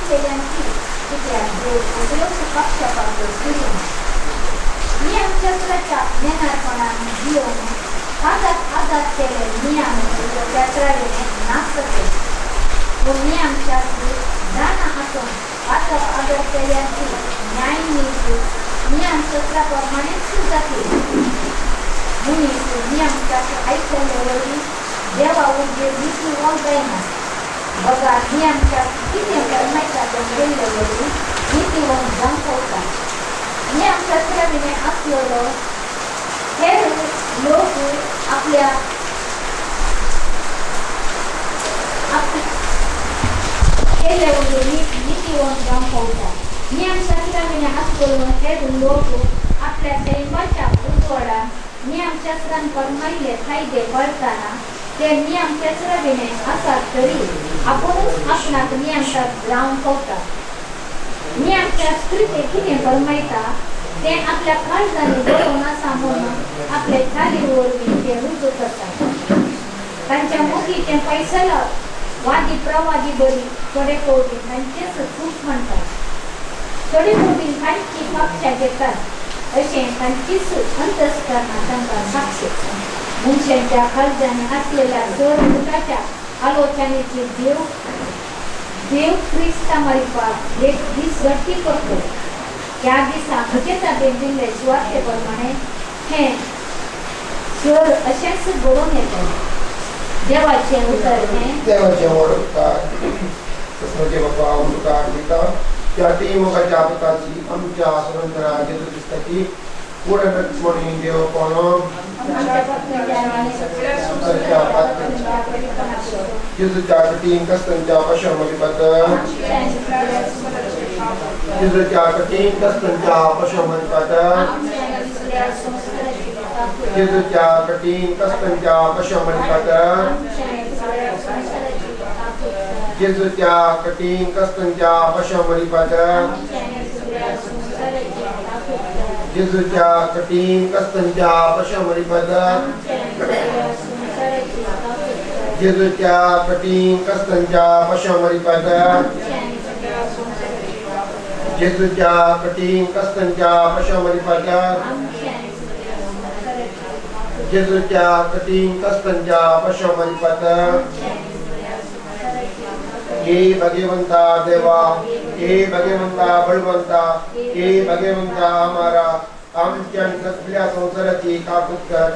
केल्यांची कित्याक देव सगळ्यो पक्षपात करून नियमशास्त्राच्या ज्ञानार्पणान जिवन हातात हातात केले नियम शास्त्राने नासते व नियमशास्त्री जाणा असून हातात आदर केल्यांची न्यायनीती नियमशास्त्राप्रमाणेच जाते मनीस नियमशास्त्र ऐकल्यावरही देवा उद्देश नीती जायना बघा नियमशास्त्र किती कर्माचा गेल्यावरही नीतीवन जाणवता नियमशास्त्राने असलेलो हे लोक आपल्या केल्यावरही नीतीवन जाणवता नियमशास्त्राने असलेलो हे लोक आपल्या सैमाच्या उजवडा नियमशास्त्रांप्रमाणे फायदे पडताना ते नियमशास्त्राने असतात तरी आपणच आपणाक नियमशास्त्र लावून ठेवतात नियमशास्त्री ते किती फरमायता ते आपल्या काळजाने बरोवना सांगून आपले खालीवर ते रुजू करतात त्यांच्या मुखी ते पैशाला वादी प्रवादी बरी थोडे कोटी त्यांचेच चूक म्हणतात थोडे कोटी त्यांची पक्षा घेतात असे त्यांचीच अंतस्करणा त्यांना साक्षी मनुष्यांच्या काळजाने असलेल्या चोर मुठाच्या आलोचनेची देव ख्रिस्तामार्फत एक दिस गती करतो त्या दिसा भजेता दिले स्वार्थेप्रमाणे हे चोर असेच घडून येतात देवाचे उत्तर हे देवाचे ओळखतात कृष्णाचे बाप्पा ओळखतात गीता त्या टीमोगाच्या आपताची आमच्या स्वतंत्र जेजू ख्रिस्ताची पूर्ण लक्ष्मणी देव कोण जेजूच्या कठीण कष्टांच्या पशामलिपत जेजूच्या कठीण कष्टांच्या पशामलिपत जेजूच्या कठीण कष्टांच्या पशामलिपत जेजूच्या कठीण कष्टांच्या पशामलिपत जेजूच्या कठीण कष्टांच्या पशामलिपत जेजूच्या कठीण कष्टांच्या पशामलिपत जेजूच्या कठीण कष्टांच्या पशामलिपत जेजूच्या कठीण कष्टांच्या पशामलिपत हे भगवंता देवा हे भगवंता बळवंता हे भगवंता आम्हारा आमच्या सगळ्या संसाराची काकूत कर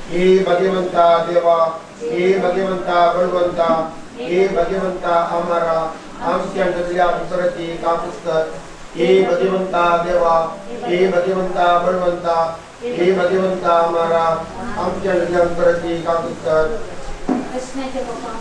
हे भगवंता देवा हे भगवंता बळवंता हे भगवंता आम्हारा आमच्या सगळ्या संसाराची काकूत कर हे भगवंता देवा हे भगवंता बळवंता हे भगवंता आम्हारा आमच्या सगळ्या संसाराची काकूत कर कृष्णाच्या बाप्पा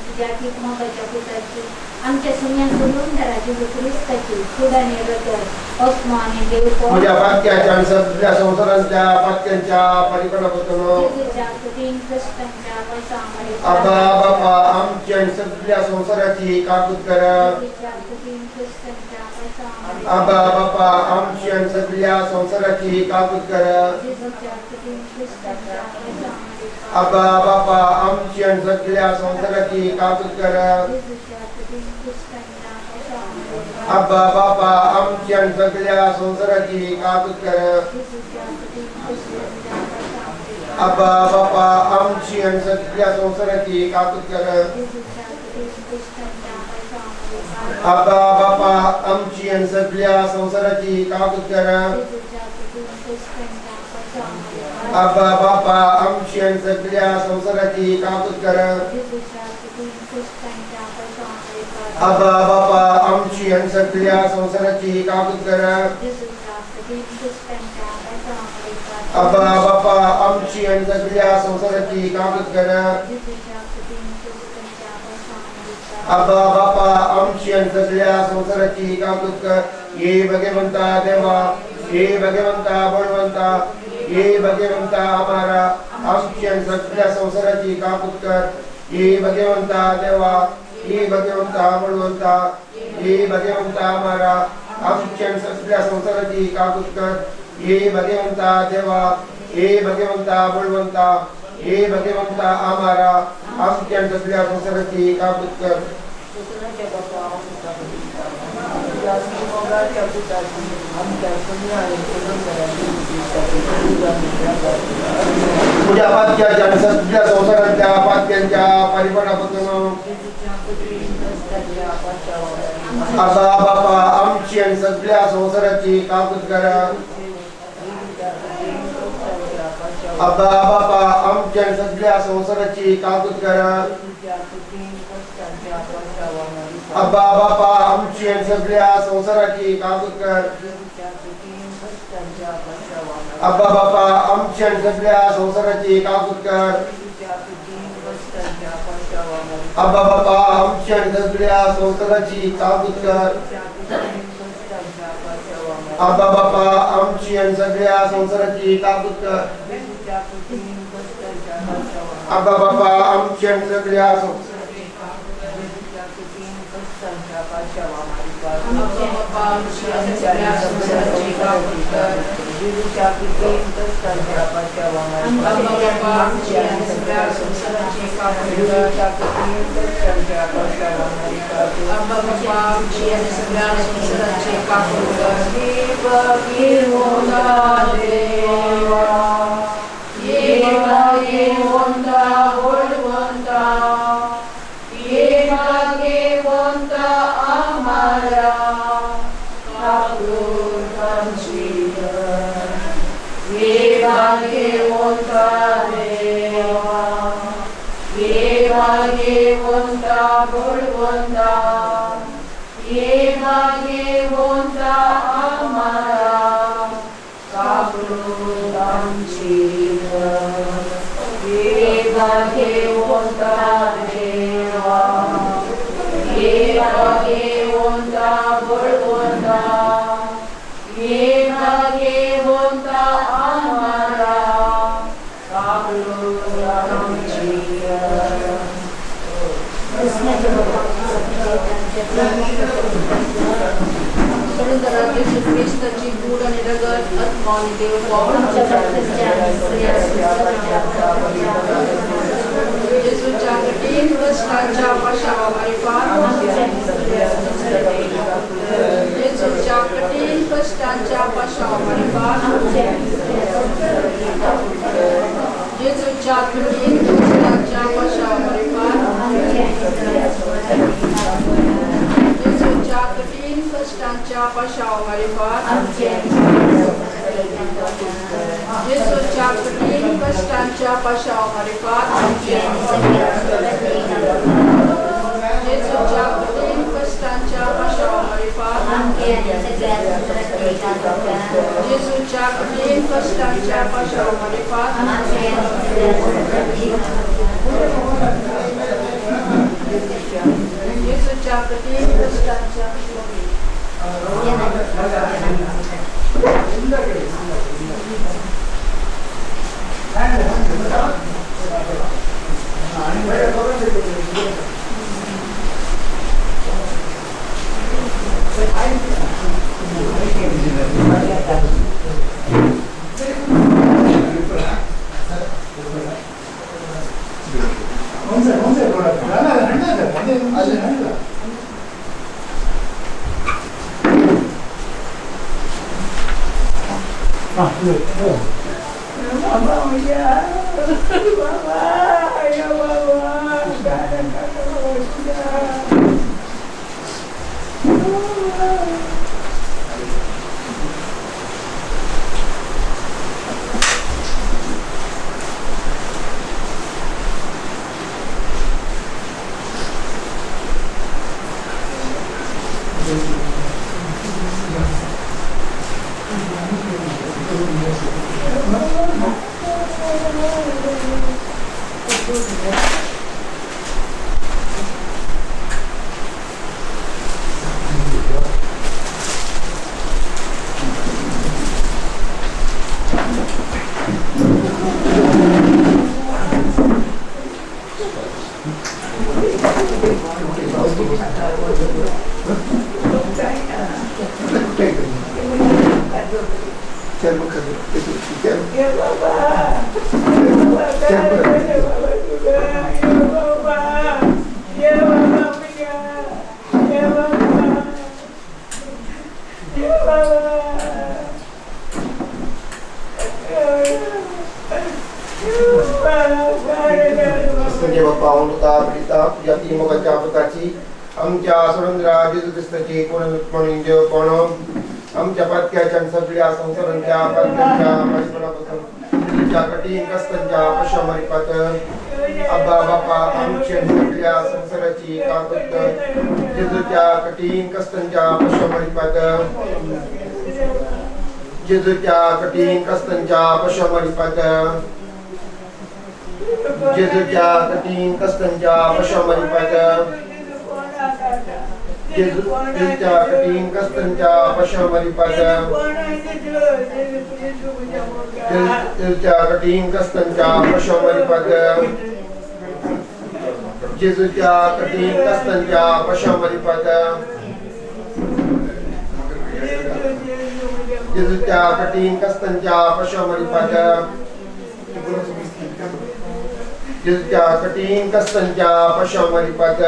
तुझ्या मोबाईलच्या पिताची आमच्या सुन्यांच्या जेजू ख्रिस्ताची पुढाने हृदय अस्मान देव तुझ्या वाक्याच्या सगळ्या संसारांच्या वाक्यांच्या परिपूर्णपणाने जेजूच्या कठीण कष्टांच्या पैशामध्ये आबा बाबा आमच्या सगळ्या संसाराची काकूत कर जेजूच्या कठीण कष्टांच्या पैशामध्ये आबा बाबा आमच्या सगळ्या संसाराची काकूत कर जेजूच्या कठीण कष्टांच्या पैशामध्ये आबा बाबा आमच्या सगळ्या संसाराची काकूत कर जेजूच्या कठीण कष्टांच्या पैशामध्ये आबा बाबा आमच्या सगळ्या संसाराची काकूत कर जेजूच्या कठीण कष्टांच्या पैशामध्ये आबा बाबा आमच्या सगळ्या संसाराची काकूत कर जेजूच्या कठीण कष्टांच्या पैशामध्ये आबा बाबा आमच्या सगळ्या संसाराची काकूत कर जेजूच्या कठीण कष्टांच्या पैशामध्ये आबा बाबा आमच्या सगळ्या संसाराची काकूत कर जेजूच्या कठीण कष्टांच्या पैशामध्ये आबा बाबा आमच्या सगळ्या संसाराची काकूत कर जेजूच्या कठीण कष्टांच्या पैशामध्ये आबा बाबा आमच्या सगळ्या संसाराची काकूत कर जेजूच्या कठीण कष्टांच्या पैशामध्ये आबा बाबा आमच्या सगळ्या संसाराची काकूत कर हे भगवंता देवा हे भगवंता बळवंता हे भगवंता आम्हारा आमच्या सगळ्या संसाराची काकूत कर हे भगवंता देवा हे भगवंता बळवंता हे भगवंता आम्हारा आमच्या सगळ्या संसाराची काकूत कर हे भगवंता देवा हे भगवंता बळवंता हे भगवंता आम्हारा आमच्या सगळ्या संसाराची काकूत कर पूजापात्याच्या आणि सगळ्या संसारातल्या पात्यांच्या परिपाठापासून आबा बापा आमची आणि सगळ्या संसाराची काकूत करा. आबा बापा आमची आणि सगळ्या संसाराची काकूत करा. आबा बापा आमची आणि सगळ्या संसाराची काकूत कर. आबा बापा आमची आणि सगळ्या संसाराची काकूत कर. आबा बापा आमची आणि सगळ्या संसाराची काकूत कर. आबा बापा आमची आणि सगळ्या संसाराची काकूत कर. आबा बापा आमची आणि सगळ्या Ya, Baba. Ya, Baba. म्हणजे बाप्पा अमृता प्रीता या तीन मोगाच्या पताची आमच्या सुरेंद्रा जेजू ख्रिस्ताची पूर्ण देव कोण आमच्या पत्क्याच्या सगळ्या संसारांच्या पत्क्याच्या परिपणापासून तुझ्या कठीण कष्टांच्या पशामरिपात अब्बा बाप्पा आमच्या सगळ्या संसाराची काकत जेजूच्या कठीण कष्टांच्या पशामरिपात जेजूच्या कठीण कष्टांच्या पशामरिपात जेजूच्या कठीण कष्टांच्या पशामरिपात जेजूच्या कठीण कष्टांच्या पशामरिपात जेजूच्या कठीण कष्टांच्या पशामरिपात जेजूच्या कठीण कष्टांच्या पशामरिपात जेजूच्या कठीण कष्टांच्या पशामरिपात जेजूच्या कठीण कष्टांच्या पशामरिपात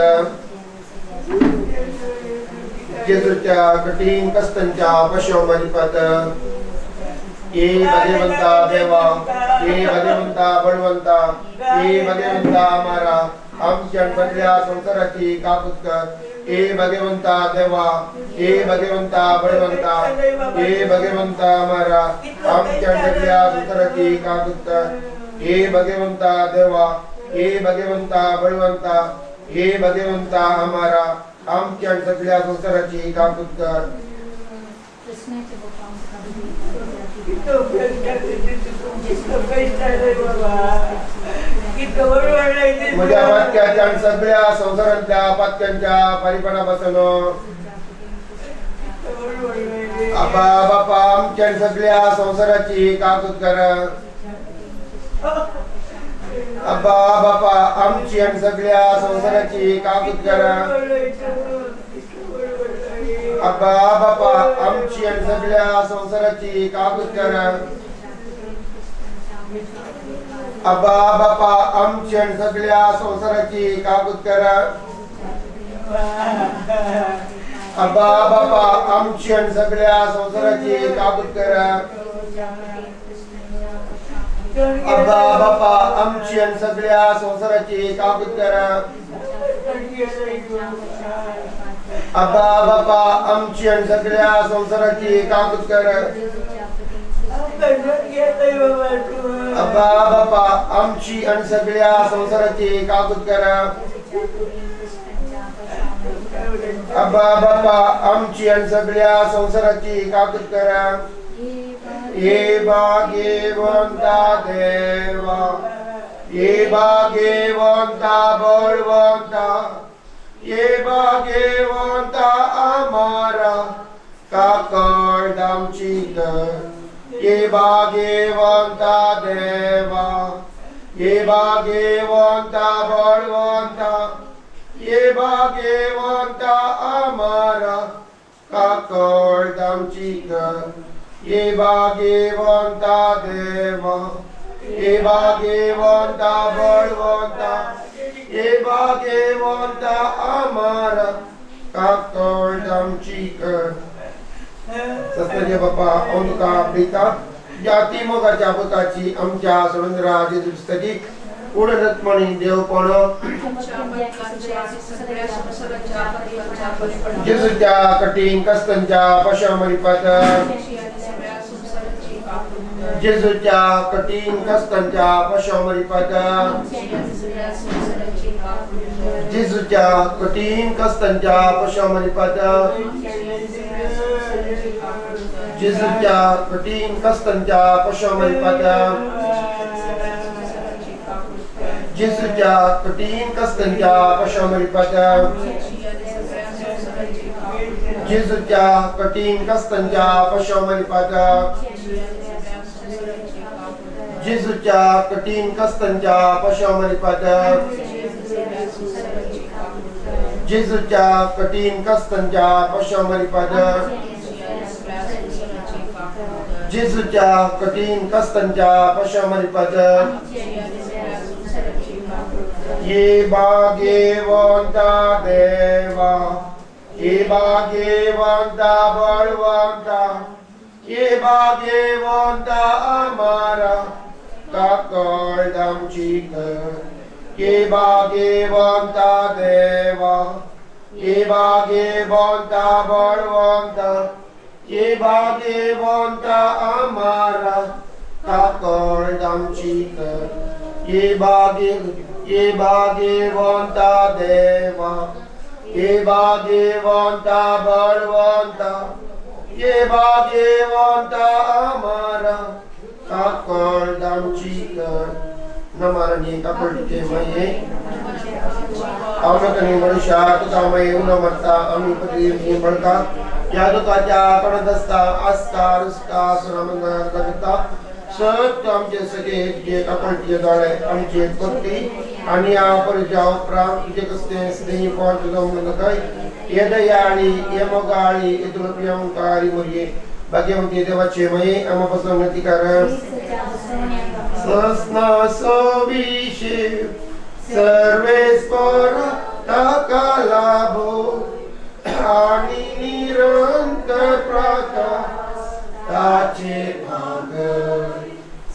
जेजूच्या कठीण कष्टांच्या पशामरिपात हे भगवंता देवा हे भगवंता बळवंता हे भगवंता आम्हारा आमच्या सगळ्या संसाराची काकूत कर हे भगवंता देवा हे भगवंता बळवंता हे भगवंता आम्हारा आमच्या सगळ्या संसाराची काकूत कर हे भगवंता देवा हे भगवंता बळवंता हे भगवंता आम्हारा आमच्या सगळ्या संसाराची काकूत कर माझ्या पत्क्याच्या सगळ्या संसारांच्या पत्क्यांच्या परिपणापासून आबा बापा आमच्या सगळ्या संसाराची काकूत कर आबा बापा आमची आणि सगळ्या संसाराची काकूत कर आबा बापा आमची आणि सगळ्या संसाराची काकूत कर आबा बापा आमची आणि सगळ्या संसाराची काकूत कर आबा बापा आमची आणि सगळ्या संसाराची काकूत कर आबा बापा आमची आणि सगळ्या संसाराची काकूत कर आबा बापा आमची आणि सगळ्या संसाराची काकूत कर आबा बापा आमची आणि सगळ्या संसाराची काकूत कर आबा बापा आमची आणि सगळ्या संसाराची काकूत कर हे भाग्यवंता देवा हे भाग्यवंता बळवंता हे भाग्यवंता आम्हारा काकड आमची कर हे भाग्यवंता देवा हे भाग्यवंता बळवंता हे भाग्यवंता आम्हारा काकड आमची कर हे भाग्यवंता देवा हे भाग्यवंता बळवंता हे भाग्यवंता आम्हारा काकड आमची कर सत्य बाप्पा अमृता प्रीता जाती मोगाच्या पुताची आमच्या सुरेंद्रा जेजू ख्रिस्ताची पूर्ण रत्मणी देव कोण जेजूच्या कठीण कष्टांच्या पशामरिपात जेजूच्या कठीण कष्टांच्या पशामरिपात जेजूच्या कठीण कष्टांच्या पशामरिपात जेजूच्या कठीण कष्टांच्या पशामरिपात जेजूच्या कठीण कष्टांच्या पशामरिपात जेजूच्या कठीण कष्टांच्या पशामरिपात जेजूच्या कठीण कष्टांच्या पशामरिपात जेजूच्या कठीण कष्टांच्या पशामरिपात जेजूच्या कठीण कष्टांच्या पशामरिपात ये भाग्यवंता देवा ये भाग्यवंता बलवंता ये भाग्यवंता हमारा काकड़दम चीकर ये भाग्यवंता देवा ये भाग्यवंता बलवंता ये भाग्यवंता हमारा काकड़दम चीकर ये भाग्यवंता देवा ये भाग्यवंता बलवंता ये भाग्यवंता हमारा काकड़दम चीकर नमारणी काकड़ते मये अमृतनी मनुष्यात कामये उन्नमत्ता अमीपति बड़का यादुकाच्या पणदस्ता अस्ता रुस्ता सुनमंगा लगता सत्य आमचे सगळे जे काकळचे दाळे आमचे भक्ती आणि आपण जाव प्राण जे कसते स्नेही पॉइंट गमन काय यदयाळी यमगाळी इतुलप्यंकारी मुर्ये भाग्यवंती देवाचे मये आमपासून नतिकार सस्ना सोविशे सर्वेस्पर तकलाभो आणि निरंतर प्रकाश ताचे भाग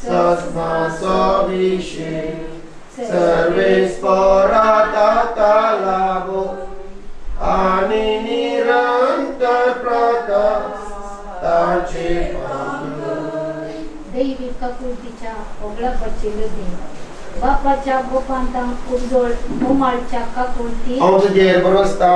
सस्ना सोविशे सर्वेस्पर तकलाभो आणि निरंतर प्रकाश ताचे भाग दैवी काकुळतीच्या ओघळापाचे लगे बापाच्या गोपांता उजळ उमाळच्या काकुळती तुझेर बरोस्ता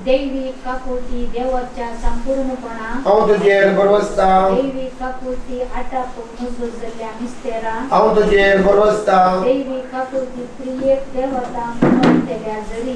दैवी काकुळती देवाच्या संपूर्णपणा तुझेर बरोस्ता दैवी काकुळती आटाप मुजल्या मिस्तेरा तुझेर बरोस्ता दैवी काकुळती प्रिय देवता म्हणतेल्या जरी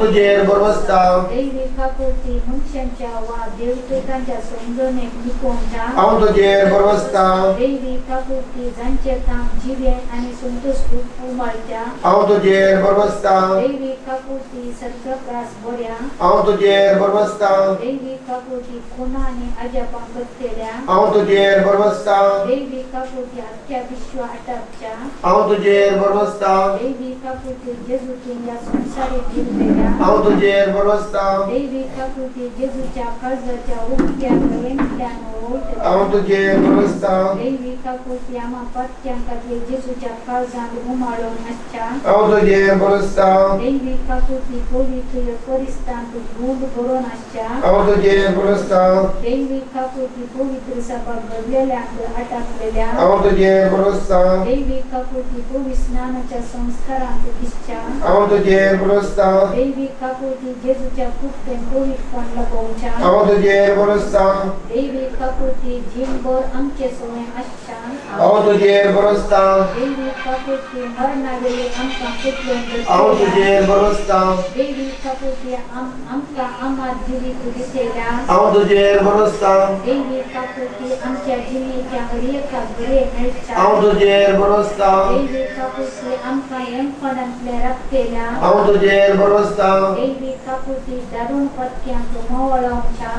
तुझेर बरोस्ता दैवी काकुळती मनुष्यांच्या वा देवतेकांच्या समजणे निकोणच्या तुझेर बरोस्ता दैवी काकुळती ज्यांचे काम जीवे आणि संतोष उमाळच्या तुझेर बरोस्ता दैवी काकुळती सर्गप्रास बऱ्या तुझेर बरोस्ता दैवी काकुळती खुना आणि अजापा करतेल्या तुझेर बरोस्ता दैवी काकुळती अख्ख्या विश्व आटापच्या तुझेर बरोस्ता दैवी काकुळती जेजूतून या संसारी जिरलेल्या तुझेर बरोस्ता दैवी काकुळती जेजूच्या कर्जाच्या उक्त्या गयंत्यानं तुझेर बरोस्ता दैवी काकुळती आम्हा पत्यांकातले जेजूच्या कर्जात उमाळून आजच्या तुझेर बरोस्ता दैवी काकुळती पवित्र परिस्तान गुंड करून आजच्या तुझेर बरोस्ता दैवी काकुळती पवित्र सभा घडलेल्या आटाकलेल्या तुझेर बरोस्ता दैवी काकुळती पवित्र स्नानाच्या संस्कारांत दिसच्या तुझेर बरोस्ता दैवी काकुळती जेजूच्या कुप्तेन पवित्रपण लपवच्या तुझेर बरोस्ता दैवी काकुळती जिमभर आमचे सोय आजच्या तुझेर बरोस्ता दैवी काकुळती मरणावेळी आमकां कुटलं तुझेर बरोस्ता दैवी काकुळती आमकां आमात जिवीत दिसेल्या तुझेर बरोस्ता दैवी काकुळती आमच्या जिवीच्या हरिएका घरे मेळच्या तुझेर बरोस्ता दैवी काकुळती आमकां यमपणांतले राखतेल्या तुझेर बरोस्ता दैवी काकुळती दारूण पत्क्यांक मोवळावच्या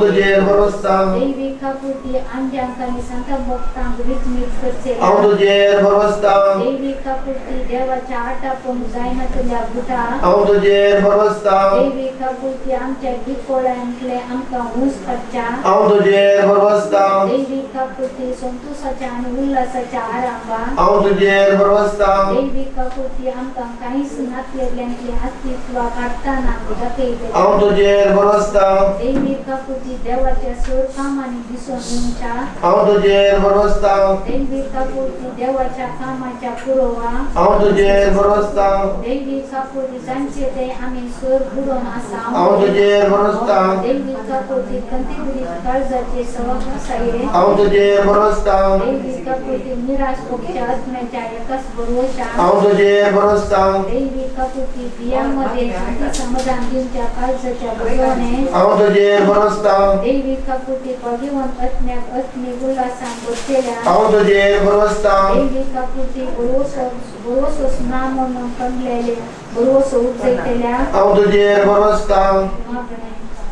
तुझेर बरोस्ता दैवी काकुळती आंब्यांक आनी संत भक्तांक रिचमीत करचेल्या तुझेर बरोस्ता दैवी काकुळती देवाच्या आटापण जायनातल्या गुटा तुझेर बरोस्ता दैवी काकुळती आमच्या दिकोळ्यांतले आमकां हुंस काडच्या तुझेर बरोस्ता दैवी काकुळती संतोषाच्या आनी उल्हासाच्या आरांबा तुझेर बरोस्ता दैवी काकुळती आमकां काहीच नातलेल्यांतले अस्तित्व काडटाना दाखयले तुझेर बरोस्ता दैवी काकुळती देवाच्या सोर कामांनी दिसून येवच्या तुझेर बरोस्ता दैवी काकुळती देवाच्या कामाच्या पुरावा तुझेर बरोस्ता दैवी काकुळती जांचे ते आम्ही सोर बुडोन आसा तुझेर बरोस्ता दैवी काकुळती कंतिबरीत कर्जाचे सवकासाये तुझेर बरोस्ता दैवी काकुळती निराश पक्षाच्या आत्म्याच्या एकाच भरवशा तुझेर बरोस्ता दैवी काकुळती बियांमध्ये शांती समाधान दिवच्या कर्जाच्या भरवणे तुझेर बरोस्ता दैवी काकुळती भगवंत आत्म्याक आत्मी उल्हासान बसलेल्या तुझेर बरोस्ता दैवी काकुळती भरोसोस नाम म्हणून कंडलेले भरोसो उपजयतेल्या तुझेर बरोस्ता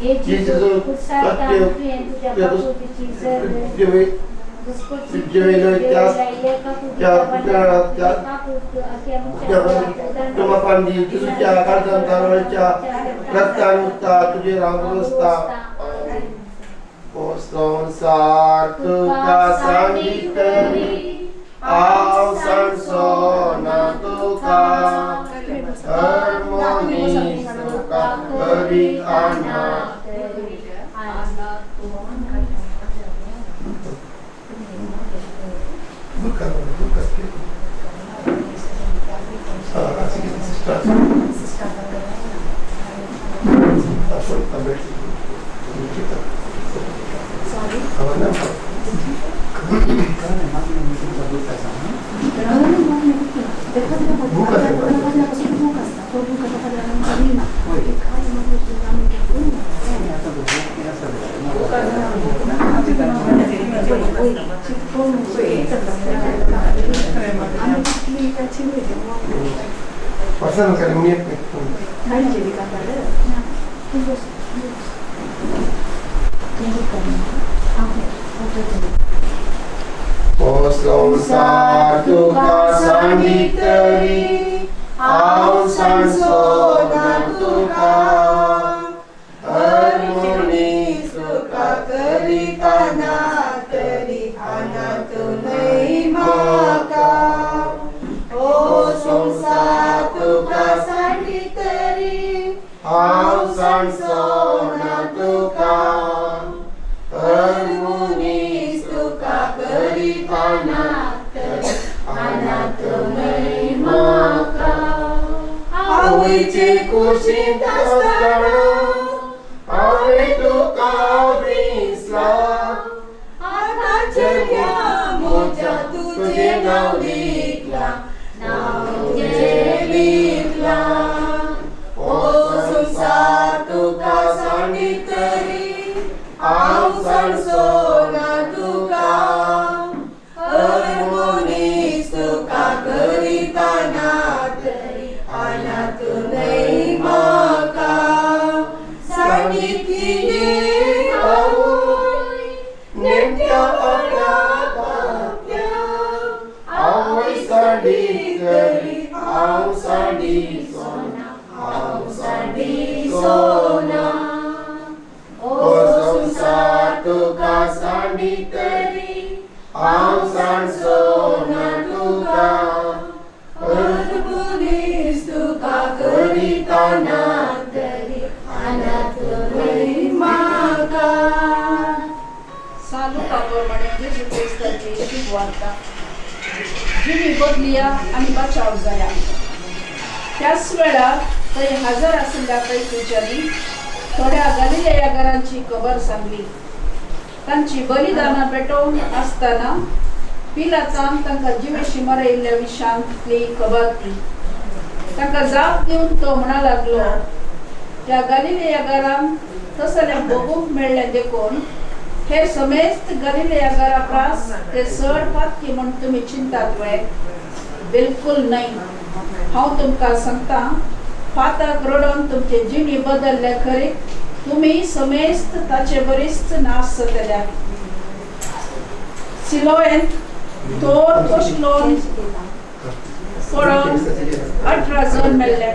हे जिजू कुसारता तुझ्या काकुळतीची जर Tumapanji tusucia kardan tarolca ratanuta tuje rangrosta Poston sartu kasanditeri au sansona tuka harmoni suka beri anak bukan Pasal kali mirip itu. Posong satu kasanditeri, au sansona tuka, harmoni suka kerikana teri anak tunai maka. Posong satu kasanditeri, au sansona tuka, harmoni suka kerikana teri anak tunai maka. Awi ciku cinta sekarang, awi tu kau Islam, anak ceria moja tu jenau diklah, nau jeliklah. Posong satu kasanditeri, au sansona tuka, harmoni suka kerikana teri anak tunai maka. Sandit kini awui, nempia anak bakya, awui sanditeri, au sandisona, au sandisona. Posong satu kasanditeri, au sansona tuka, harmoni suka kerikana teri anak tunai maka. चालू कापड जेजू ख्रिस्ताची शुभवार्ता जिणी बदलिया आणि बचाव जाया. त्याच वेळार थंय हजर आशिल्ल्या पैकीच्यांनी थोड्या गलिलेयागरांची खबर सांगली. तांची बलिदानां पेटोवन आसतना पिलातान तांकां जिवेशी मरयिल्ल्या विशांतली खबर दी. तांकां जाप दिवन तो म्हणा लागलो, त्या गलिलेयागरांक तसलें भोगूंक मेळ्ळें देखून हे समेस्त गलिलेयागरा प्रास ते चड पातकी म्हूण तुमी चिंतात वय? बिलकुल न्हय. हांव तुमकां सांगता, पाताक रडोवन तुमचे जिणी बदलले खरे, तुमी समेस्त ताचे बरीच नाश जातल्या. सिलोएंत तोर कोशलोन पडोवन 18 जण मेल्ले.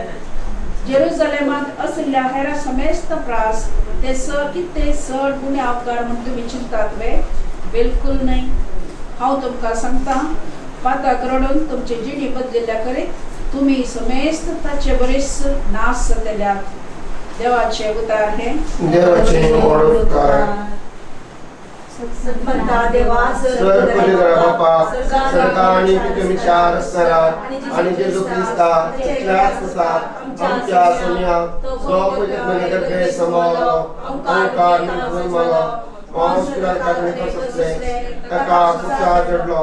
जेरुसलेमांत आशिल्ल्या हेर समेस्त प्रास ते कितें चड गुन्हे अपकार म्हूण तुमी चिंतात वे? बिलकुल न्हय. हांव तुमकां सांगता, पाताक रडोवन तुमचे जिणी बदलिल्ल्या खरे, तुमी समेस्त ताचे बरीच नाश जातल्यात. देवाचे उतार हे. देवाचे ओळखकार. सत्पंता देवा बापा सरकारने तुम्ही चार स्तरात आणि जेजू ख्रिस्ता आमच्या सोन्या सोपे समोर ओंकार निर्मला मांसपुरात काढणे कसले काका कुचा जडलो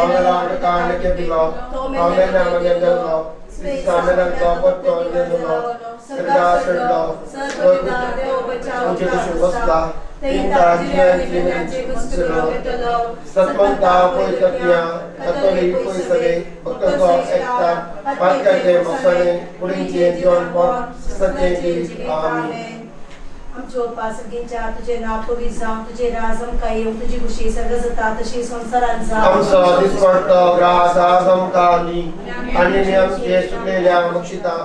आम्हाला कांड के दिलो आम्हाला मध्ये जडलो सामने तो पत्तो जडलो सरदार जडलो देव बचाव आमचे दुश्मन बसला तीनटा जीवनाचे कुसलो सत्पंता पोयतज्ञा कतोली पोयसले भक्तगो एकता पातकाचे मखणे पुढींचे जीवन पण सत्येची आमीन. आमच्या उपासकींच्या तुझे नाव पवित्र जावं तुझे राज आमकां येवं तुझी खुशी सर्ग जाता तशी संसारांत जावं आमचो दिसपट्टो ग्रास आज आमकां दी आनी आमचे सुकलेल्या मुक्षिता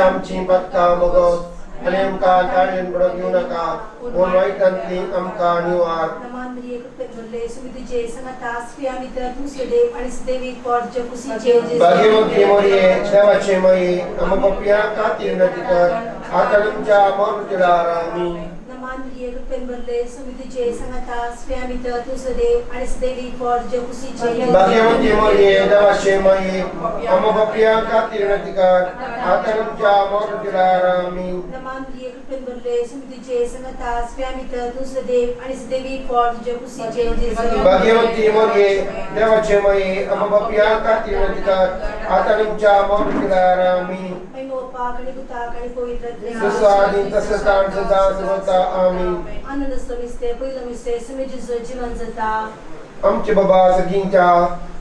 आमची पत्ता मोगोस आनी आमकां ताळेन पडोवंक दिवं नाका पूण वायटांतली आमकां निवार नमान मरिये कृपेत भरले सुमी तुझे संगता स्त्रिया मित्र तू सदैव आणि सदैवीक पोट कुशीचे भाग्यवंती मरिये देवाचे माये आम पप्या खातीर नती कर आता तुमच्या मरणुतीदार आमीन नमान मरिये कृपेत भरले सुमी तुझे संगता स्त्रिया मित्र तू सदैव आणि सदैवीक पोट कुशीचे भाग्यवंती मरिये देवाचे माये आम पप्या खातीर नती कर आता तुमच्या मरणुतीदार आमीन नमान मरिये कृपेत भरले सुमी तुझे संगता स्त्रिया मित्र तू सदैव आणि सदैवीक पोट कुशीचे भाग्यवंती मरिये देवाचे माये आम पप्या खातीर नती कर आता तुमच्या मरणुतीदार आमीन पाकणी गुताकणी पवित्र सुसादी तसतान सदा सर्वता आमीन आनंद समिस्ते पहिलं मिस्ते समेजीचं जीवन जाता आमचे बाबा सगळींच्या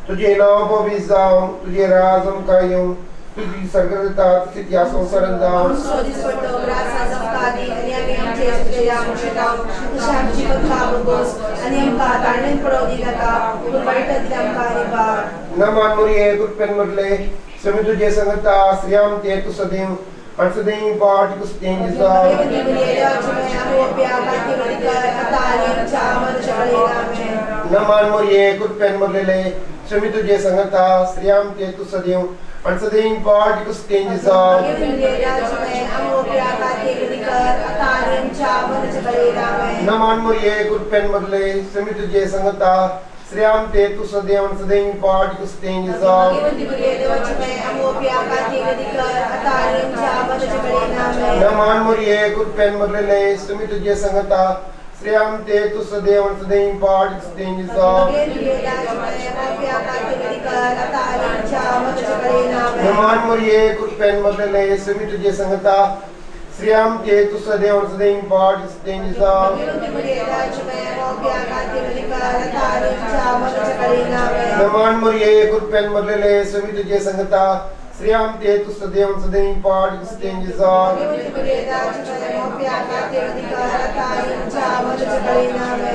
तुझे नाव पवित्र जावं तुझे राज आमकां येवं तुझी सर्गता स्थिती ह्या संवसारांत जावं सोदीस पडतो ग्रासा जमकादी आणि आम्ही आमचे असलेल्या मुक्षिता तुझ्या पत्ता बघोस आणि आमकां ताळमेन पडोवं दिनाका पूण वाईटांतले आमकां निवार नमान मरिये कृपेन मरले समी तुझे संगता श्रीयाम ते तू सदैव आणि सदैव पाठ कुस्तें जावं नमान मरिये कृपेन मरलेले समी तुझे संगता श्रीयाम ते तू सदैव आणि सदैव पाठ कुस्तें जावं नमान मरिये कृपेन मरले समी तुझे संगता श्रीयाम ते तू सदैव आणि सदैव पाठ कुस्तें जावं नमान मरिये कृपेन मरलेले समी तुझे संगता श्रीयाम ते तू सदैव आणि सदैव पाठ कुस्तें जावं नमान मरिये कृपेन मरलेले समी तुझे संगता श्रीयाम ते तू सदैव आणि सदैव पाठ कुस्तें जावं नमान मरिये कृपेन मरलेले समी तुझे संगता श्रीयाम ते तू सदैव आणि सदैव पाठ कुस्तें जावं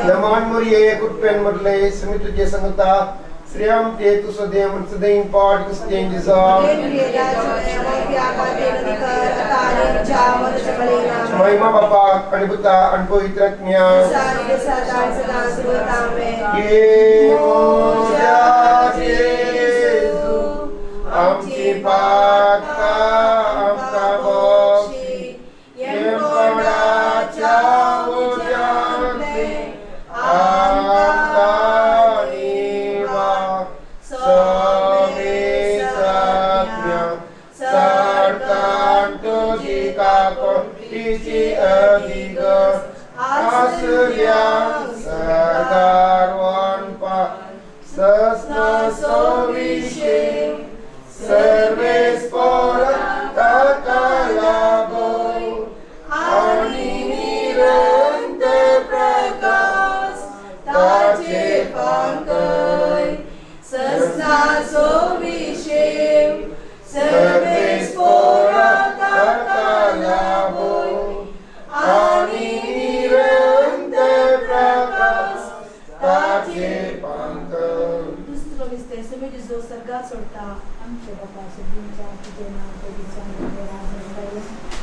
नमान मरिये कृपेन मरले समी तुझे संगता श्रीयाम ते तू सदैव आणि सदैव पाठ कुस्तें जावं महिमा बापा आणि पुता आणि पवित्र आत्म्या आमची पातका आमकां बक्षी येवडाच्या उज्याले आमकां निवा समे सत्म्या सरकान तुझी काकोटीची अधिगत आसुर्या सरदार वनपा सस्न सोविशे सर्वेस ताका लागो आणि निरंतर प्रकाश ताचे पंकय सस्ना सोविशेव सर्वेस ताका लागो आणि निरंतर प्रकाश ताचे पंकय सर्गा सोडता आमचे बाबा सगळींच्या तुझे नाव पवित्र तुझे राज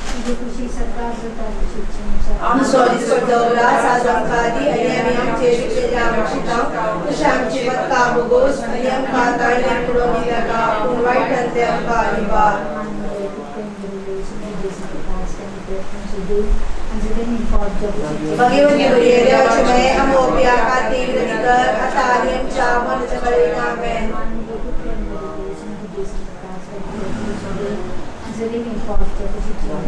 तुझी खुशी सरकार जाता तुझी आमचो दिसपट्टो ग्रास आज आमकां दी आनी आमी आमचे शिकलेल्या मुक्षिता तुझ्या आमची पत्ता बघोस आनी आमकां ताळमेन पडोवं दिनाका पूण वाईटांतले आमकां निवार भगवंती मरिये देवाचे माये आमो पिया खातीर विनंती कर आतां आनी आमच्या मरणाच्या वेळेर आमेन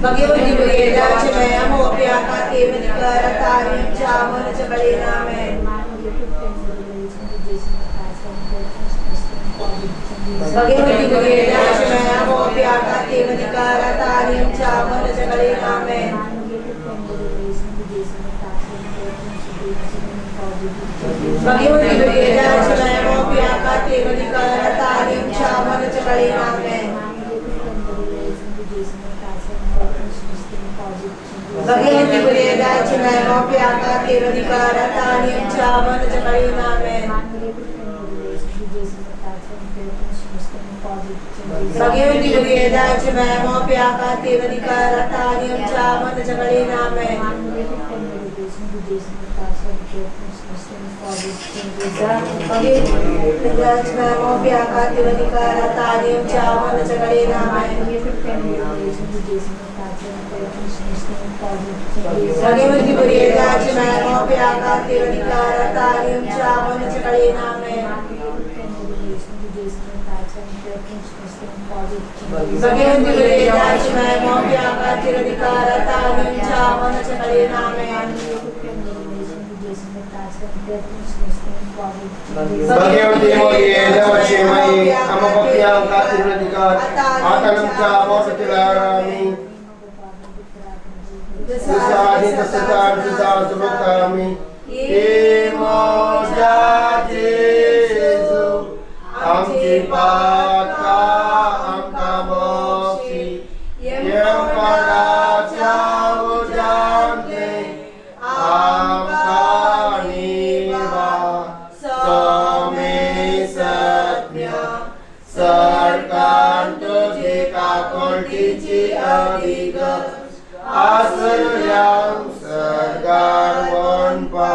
भगवंती मरिये देवाचे माये आमो पिया खातीर विनंती कर आतां आनी आमच्या मरणाच्या वेळेर आमेन भगवंती मरिये देवाचे माये आमो पिया खातीर विनंती कर आतां आनी आमच्या मरणाच्या वेळेर आमेन भगवंती मरिये देवाचे माये आमो पिया खातीर विनंती कर आतां आनी आमच्या मरणाच्या वेळेर आमेन भगवती पुरेदाच मैमोप्याका तेरधिकारतानियं च मनचकलिनामे भगवती पुरेदाच मैमोप्याका तेरधिकारतानियं च मनचकलिनामे भगवती मैमोप्याका तेरधिकारतानियं च मनचकलिनामे भगवती पुरेदाच मैमोप्याका तेरधिकारतानियं च मनचकलिनामे भगवती पुरेदाच मैमोप्याका तेरधिकारतानियं च मनचकलिनामे भगवती मोये देवक्षेमये अमपप्याका तिरुधिकार आतनं च मोक्षतिलारामि दसादि दसतार दसासुभक्तामि एमो जातेषु अम्चिपाका अम्कामोक्षि यं पराचा उजान्ते आम्कानिवा समे सत्य सरकान्तो जिका कोल्टिची अधिगत आसुर्यां सर्गार्वन्पा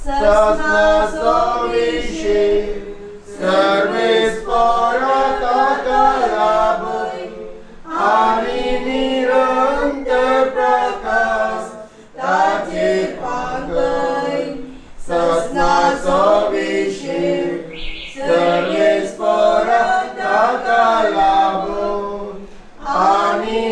सस्ना सविषे सर्वे स्फोरतकलाभै आनि निरन्तर प्रकाश ताचे पांगै सस्ना सविषे सर्वे स्फोरतकलाभै आनि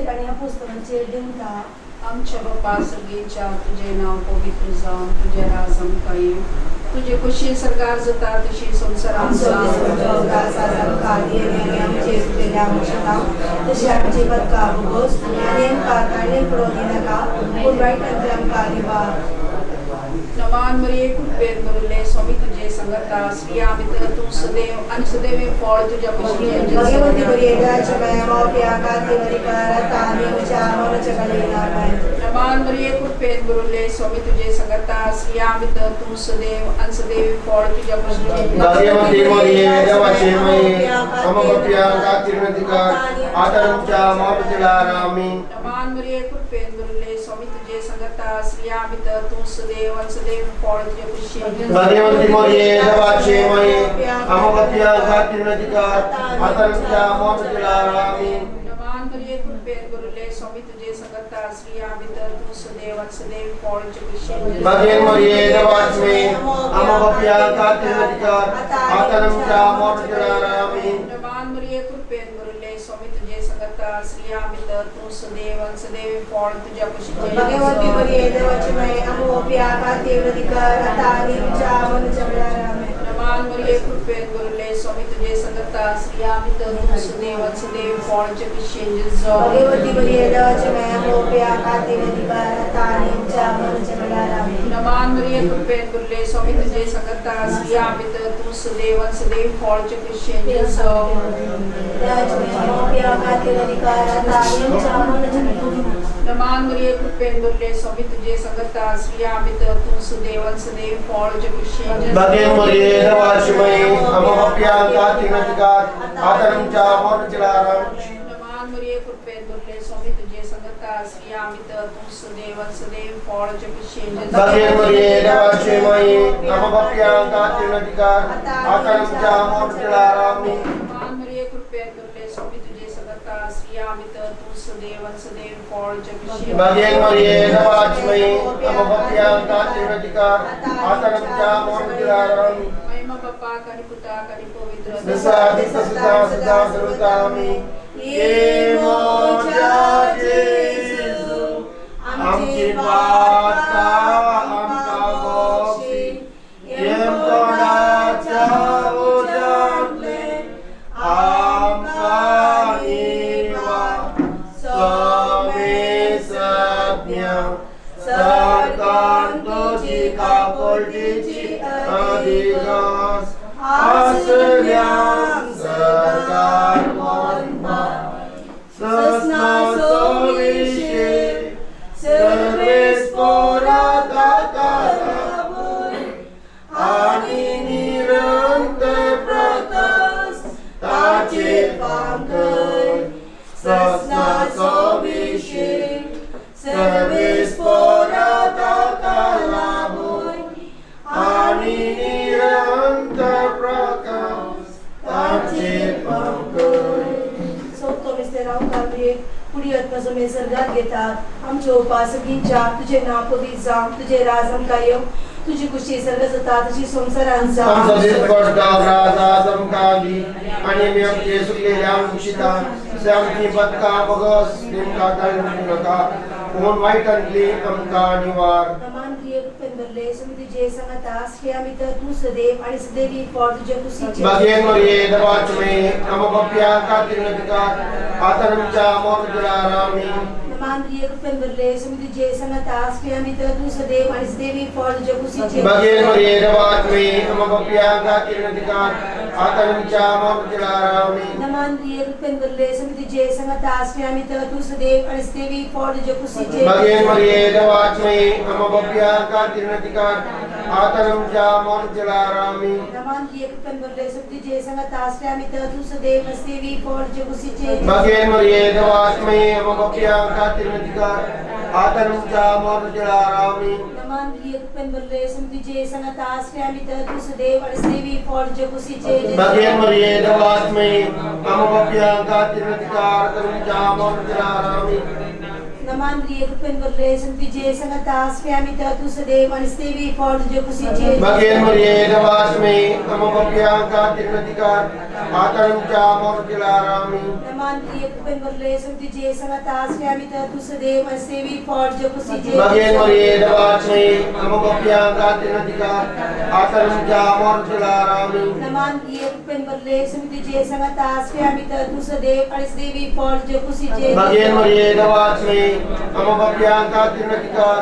आणि पुस्तकांचे देवता आमच्या बापा सगळेच्या तुझे नाव पवित्र जाऊन तुझे राजम कायम तुझे कुशी सरकार जाता तशी संसारात तशी आमची बदका भोगोस आणि क्रोधीनका वाईट अंतरंका नमान मरिये कृपेत बरुले स्वामी तुझे संगता श्री आमित तू सदैव आणि सदैव फळ तुझ्या कुशी भगवती पुरेदाच मैमोप्याका तेरधिकारतानियं च मनचकलिनामे नमान मरिये कृपेत बरुले स्वामी तुझे संगता श्री आमित तू सदैव आणि सदैव फळ तुझ्या कुशी भगवती मोये देवक्षेमये अमपप्याका तिरुधिकार आतनं च मोक्षतिलारामि नमान मरिये कृपेत बरुले स्वामी तुझे संगता श्री आमित तू सदैव आणि सदैव फळ तुझ्या कुशी भगवती मोये देवक्षेमये अमपप्याका तिरुधिकार आतनं च मोक्षतिलारामि नमान मरिये कृपेत बरुले स्वामी तुझे संगता श्री आमित तू सदैव आणि सदैव फळ तुझ्या कुशी भगवती मोये देवक्षेमये अमपप्याका तिरुधिकार आतनं च मोक्षतिलारामि नमान मरिये कृपेत बरुले स्वामी तुझे संगता श्री आमित तू सदैव आणि सदैव फळ तुझ्या कुशी भगवती पुरेदाच मैमोप्याका तेरधिकारतानियं च मनचकलिनामे नमान मरिये कृपेत बरुले स्वामी तुझे संगता श्री आमित तू सदैव आणि सदैव फळ तुझ्या कुशी भगवती पुरेदाच मैमोप्याका तेरधिकारतानियं च मनचकलिनामे नमान मरिये कृपेत बरुले स्वामी तुझे संगता श्री आमित तू सदैव आणि सदैव फळ तुझ्या कुशी नमान मरिये कृपेत बरुले स्वामी तुझे संगता श्री आमित तू सदैव आणि सदैव फळ तुझ्या कुशी भगवती मोये देवक्षेमये अमपप्याका तिरुधिकार आतनं च मोक्षतिलारामि नमान मरिये कृपेत बरुले स्वामी तुझे संगता श्री आमित तू सदैव आणि सदैव फळ तुझ्या कुशी भगवती मोये देवक्षेमये अमपप्याका तिरुधिकार आतनं च मोक्षतिलारामि नमान मरिये कृपेत बरुले स्वामी तुझे संगता श्री आमित तू सदैव आणि सदैव फळ तुझ्या कुशी भगवती मोये देवक्षेमये अमपप्याका तिरुधिकार आतनं च मोक्षतिलारामि महिमा बापा आणि पुता आणि पवित्र दसादि दसतासुभक्तामि एमो जातेषु अम्चिपाका अम्कामोक्षि यं पराचा उजान्ते आम्कानिवा समे सत्य सरकान्तो जिका कोल्टिची अधिगत ताचेर पांकर ससना सोविशी सर्वेस्पोरा ताका लागून आणि निरंतर प्रकाश ताचेर पांकर. सोबतो मिस्टर राव कांबळे पुढे आत्मसमय सर्गात घेतात. आमच्या उपासकींच्या तुझे नाव पवित्र जावं, तुझे राज आमकां येवं, तुझी कुशी सर्ग जाता तशी संसारांत जावं. आमचा दिसपडटा राजा चमकाली आणि मी आमचे सुटलेल्या कुशिता आमची बदका बगस नेमका काढून नका कोण वाईटांतली आमकां निवार. नमान प्रिय पेंदरले समिती जे सांगता श्रेयामी तर तू सदैव आणि सदैवी फळ तुझ्या कुशीचे बगेन मरिये दवाचमे नम बप्या कातिर नदिकार आतरमच्या मोरजला रामी. नमान प्रिय पेंदरले समिती जे सांगता श्रेयामी तर तू सदैव आणि सदैवी फळ तुझ्या कुशीचे बगेन मरिये दवाचमे नम बप्या कातिर नदिकार आतरमच्या मोरजला रामी. नमान प्रिय पेंदरले समिती जे सांगता श्रेयामी तर तू सदैव आणि सदैवी फळ तुझ्या कुशीचे बगेन मरिये दवाचमे नम बप्या कातिर नदिकार आतरमच्या मोरजला रामी. नमान प्रिय पेंदरले समिती जे सांगता श्रेयामी तर तू सदैव आणि सदैवी फळ तुझ्या कुशीचे बगेन मरिये दवाचमे नम बप्या कातिर नदिकार आतरमच्या मोरजला रामी. नमान प्रिय पेंदरले समिती जे सांगता श्रेयामी तर तू सदैव आणि सदैवी फळ तुझ्या कुशीचे बगेन मरिये दवाचमे नम बप्या कातिर नदिकार आतरमच्या मोरजला रामी. नमान प्रिय पेंदरले समिती जे सांगता श्रेयामी तर तू सदैव आणि सदैवी फळ तुझ्या कुशीचे बगेन मरिये दवाचमे नम बप्या कातिर नदिकार आतरमच्या मोरजला रामी. नमान प्रिय पेंदरले समिती जे सांगता श्रेयामी तर तू सदैव आणि सदैवी फळ तुझ्या कुशीचे बगेन मरिये दवाचमे नम बप्या कातिर नदिकार आतरमच्या मोरजला रामी. नमान प्रिय पेंदरले समिती जे सांगता श्रेयामी तर तू सदैव आणि सदैवी फळ तुझ्या कुशीचे बगेन मरिये दवाचमे नम बप्या कातिर नदिकार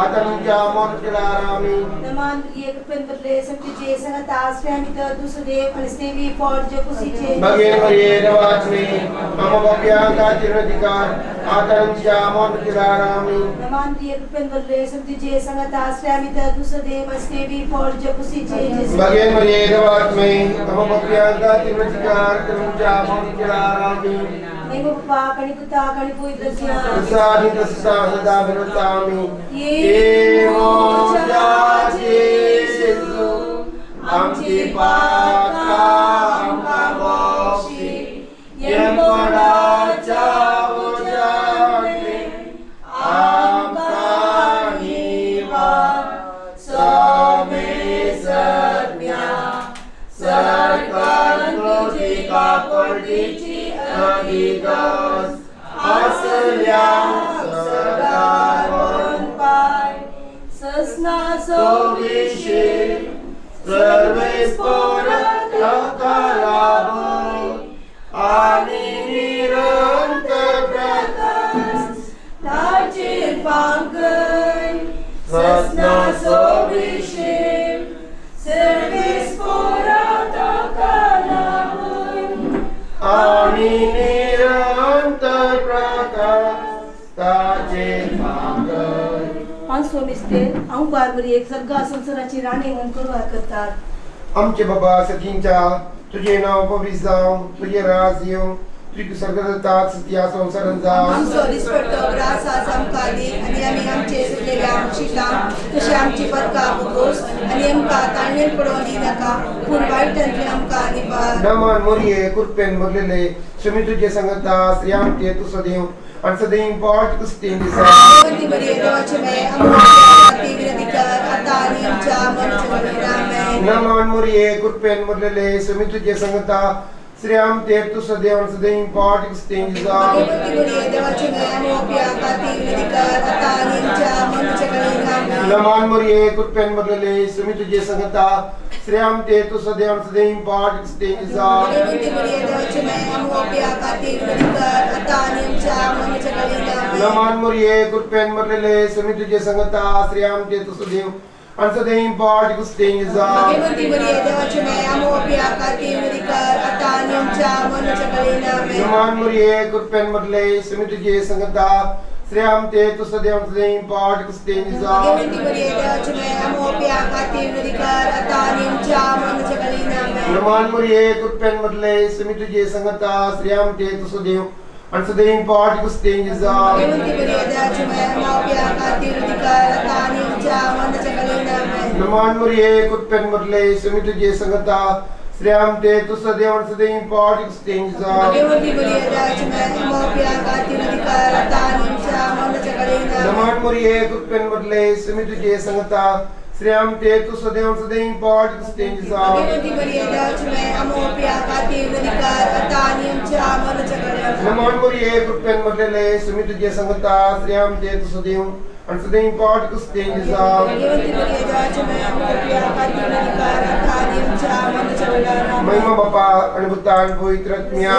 आतरमच्या मोरजला रामी. नमान प्रिय पेंदरले समिती जे सांगता श्रेयामी तर तू सदैव आणि सदैवी फळ तुझ्या कुशीचे बगेन मरिये दवाचमे नम बप्या कातिर नदिकार आतरमच्या मोरजला रामी. नमान प्रिय पेंदरले समिती जे सांगता श्रेयामी तर तू सदैव आणि सदैवी फळ तुझ्या कुशीचे बगेन मरिये दवाचमे नम बप्या कातिर नदिकार आतरमच्या मोरजला रामी. नेम बाप आणि पुता आणि पवित्र साधी तसा सदा विरतामी. ये मोजा जेजू आमची पाका आमका बक्षी यमपणाच्या उजाडे आमका निवार. समे सज्ञा सरकार तुझी कापडीची अधिगस असल्या सरकार पाय ससना सोविशी सर्वेस्पोर लाभो आणि निरंतर प्रकाश ताचेर पांकर ससना सोविशी सर्वेस्पोरा ताका लागून आणि निरंतर प्रकाश ताचेर पांकर. पांचवो मिस्टर हांव बारबरी एक सर्गा संसाराची राणी म्हणून करवार करतात. आमचे बाबा सखींच्या तुझे नाव पवित्र जावं, तुझे राज येवं, तुझी सर्गदत्तात सत्या संसारात जावं. आमचो दिसपट्टो ग्रास आज आमकां दी आणि आमी आमचे सुटलेल्या आमशिकां तशी आमची बदका भोगोस आणि आमकां ताणेन पडोवन दी नाका पूण वायटांतली आमकां निवार. नमान मोरये कृपेन भरलेले सुमी तुझे संगता श्रीयाम ते तू सदैव आणि सदैव पाठ कुस्तीन दिसा. देवती बरी देवाचे मे आमकां विनंती कर आता आणि आमच्या मनच्या वडिलांना नमान मोरये कृपेन भरलेले सुमी तुझे संगता श्रीयाम ते तू सदैव आणि सदैव पाठ कुस्तीन दिसा. देवती बरी देवाचे मे आमकां विनंती कर आता आणि आमच्या मनच्या वडिलांना नमान मोरये कृपेन भरलेले सुमी तुझे संगता श्रीयाम ते तू सदैव आणि सदैव पाठ कुस्तीन दिसा. देवती बरी देवाचे मे आमकां विनंती कर आता आणि आमच्या मनच्या वडिलांना नमान मोरये कृपेन भरलेले सुमी तुझे संगता श्रीयाम ते तू सदैव आणि सदैव पाठ कुस्तीन दिसा. देवती बरी देवाचे मे आमकां विनंती कर आता आणि आमच्या मनच्या वडिलांना नमान मोरये कृपेन भरलेले सुमी तुझे संगता श्रेयाम ते तुसदेव सदैव पाठ कुस्तेनिजा Gemendi Maria Jume Amo Piakati Nudikar Atanim Jaman Jagalina नमान मुरिये कुप्पेन मदले समित जे संगता श्रेयाम ते तुसदेव सदैव पाठ कुस्तेनिजा Gemendi Maria Jume Amo Piakati Nudikar Atanim Jaman Jagalina नमान मुरिये कुप्पेन मदले समित जे संगता श्रेयाम ते तुसदेव सदैव पाठ कुस्तेनिजा Gemendi Maria Jume Amo Piakati Nudikar Atanim Jaman Jagalina नमान मुरिये कुप्पेन मदले समित जे संगता श्रेयाम ते तुसदेव सदैव पाठ कुस्तेनिजा Gemendi Maria Jume Amo Piakati Nudikar Atanim Jaman Jagalina नमान मुरिये कुप्पेन मदले समित जे संगता श्रेयाम ते तुसदेव सदैव पाठ कुस्तेनिजा Gemendi Maria Jume Amo Piakati Nudikar Atanim Jaman Jagalina महिमा बापा आणि भूतान पवित्र आत्म्या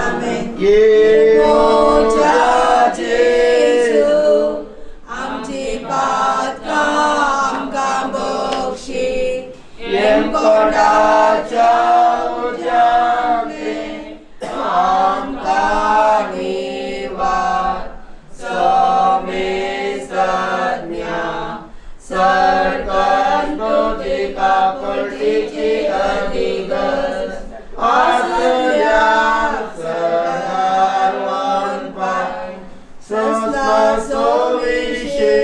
Amen. ये Moja Jesu, amci patkam gambokshi, Yem kodacha ujame amkaniwa somisanya sarkanto jika kultici adigas asya sadarwan pai sasna sovishi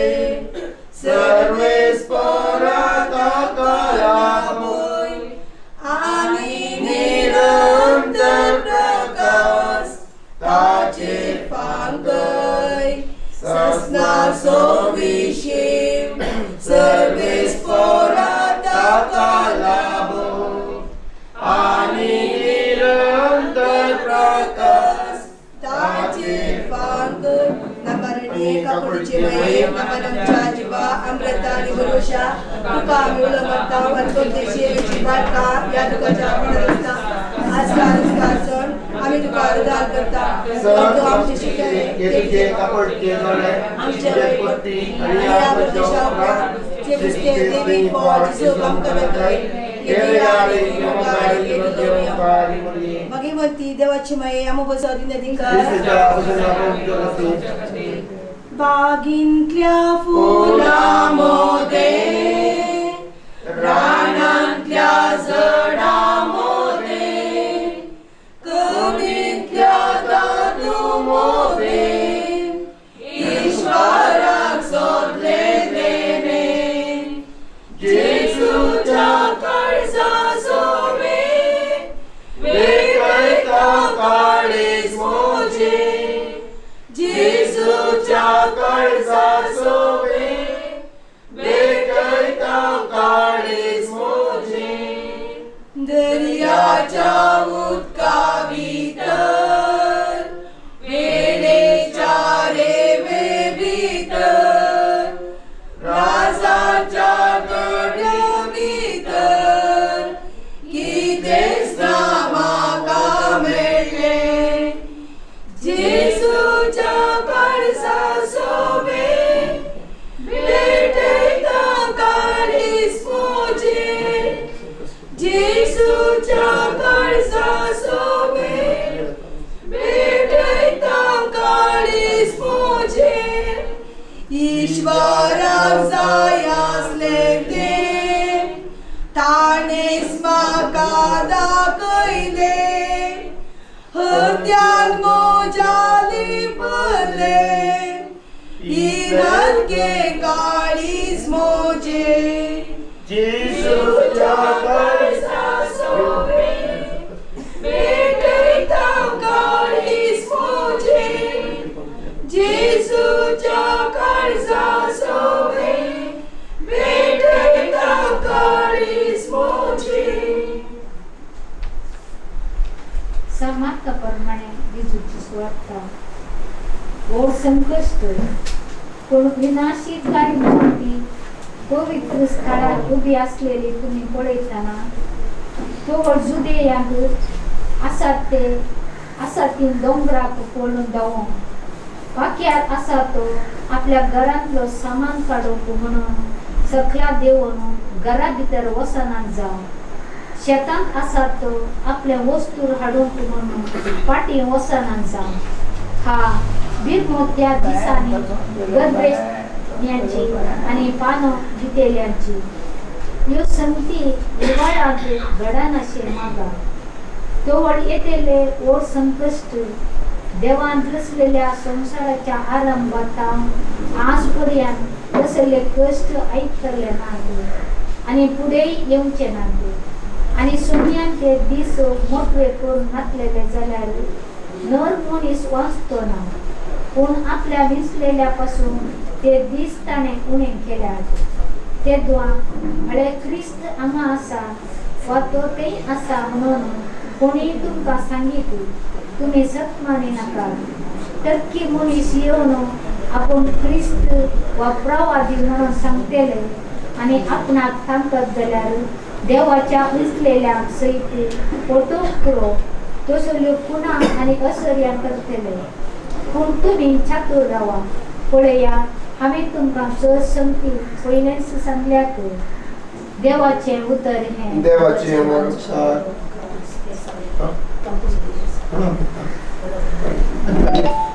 Sarves पराता कलाबोय ani निरंतर प्रकाश ताचे pangkai, ससना sovishim, servis porata कलाबो आणि निरंतर प्रकाश ताचे pangkai, namarani kapulcimai, namanam cajiba, amrata nibusha, kami ulamata, wankodeshi, jibarka, yaduka jamanasta, askar आम्ही तुका अर्धार करता तू आमचे शिकले येथे कापडचे जोडे आमच्या जगपती आणि या प्रदेशावर जे पुस्तके देवी पॉज सुगम करत येथे आले योगारी येथे कारी मुली भगवंती देवाची माये आमो बसवती नदींका दिसजा उजळा बोलते बागिंतल्या फुलांमध्ये रानांतल्या झाडांमध्ये कवींतल्या दादूमध्ये ईश्वराक सोदले देणे जेजूच्या कळसा सोबे वेगळता काळीज मोजे जेजूच्या कळसा सोबे वेगळता काळीज मोजे दर्याच्या उदका भितर वेळेच्या रेवे भितर राजाच्या गड्या भितर कितेंच ना म्हाका मेळ्ळे जेजूच्या कळसा सोबे भेटयता काळीज मोजे जेजूच्या कळसा सोबे भेटयता काळीज मोजे ईश्वराक जाय आसले ते ताणेच म्हाका दाखयले हत्यान मोजाली पडले इनानके काळीज मोजे जेजूच्या कळसा सोबे भेटयता काळीज मोजे जेजूच्या कळसा सोबे भेटयता काळीज मोजे समाप्तप्रमाणे जेजूची सुवार्ता ओ संकष्ट कोण विनाशित काही नव्हती पवित्र स्थळात उभी असलेली तुम्ही पळयताना तो जुदेयांक असा ती दोंगराक पळून जावं वाक्यात असा तो आपल्या घरांतलो सामान काडूंक म्हणून सखला देऊन घरा भितर वसनान जावं शेतांत असा तो आपल्या वस्तू हाडूंक म्हणून पाटी वसनान जावं हा बिरमोत्या दिसांनी गदरेस्यांची आणि पानं भितेल्यांची ह्यो संगती हिवाळ्यात घडानाशे मागा तोवड येतेले ओ संकष्ट देवान रचलेल्या संसाराच्या आरंभाता आजपर्यंत रचलेले कष्ट ऐकले नाही आणि पुढे येऊचे नाही आणि सोन्यांचे दिस मोठे करून घातलेले झाल्यावर नर मनीस वाचतो ना पण आपल्या विसलेल्यापासून ते दिसताने उणे केल्या तेव्हा अळे ख्रिस्त आम्हा असा वा तो ते असा म्हणून कोणी तुमका सांगितले तुम्ही सत माने नका तर की मनीस येऊन आपण ख्रिस्त वा प्रवादी म्हणून सांगतेले आणि आपणाक सांगत झाल्यावर देवाच्या विसलेल्या सहित फोटो करो तो सगळे पुन्हा आणि असर्या करतेले पण तुम्ही छातूर राहा पळया आम्ही तुमका सहज सांगती पहिलेच सांगल्याक देवाचे उत्तर हे देवाचे नमस्कार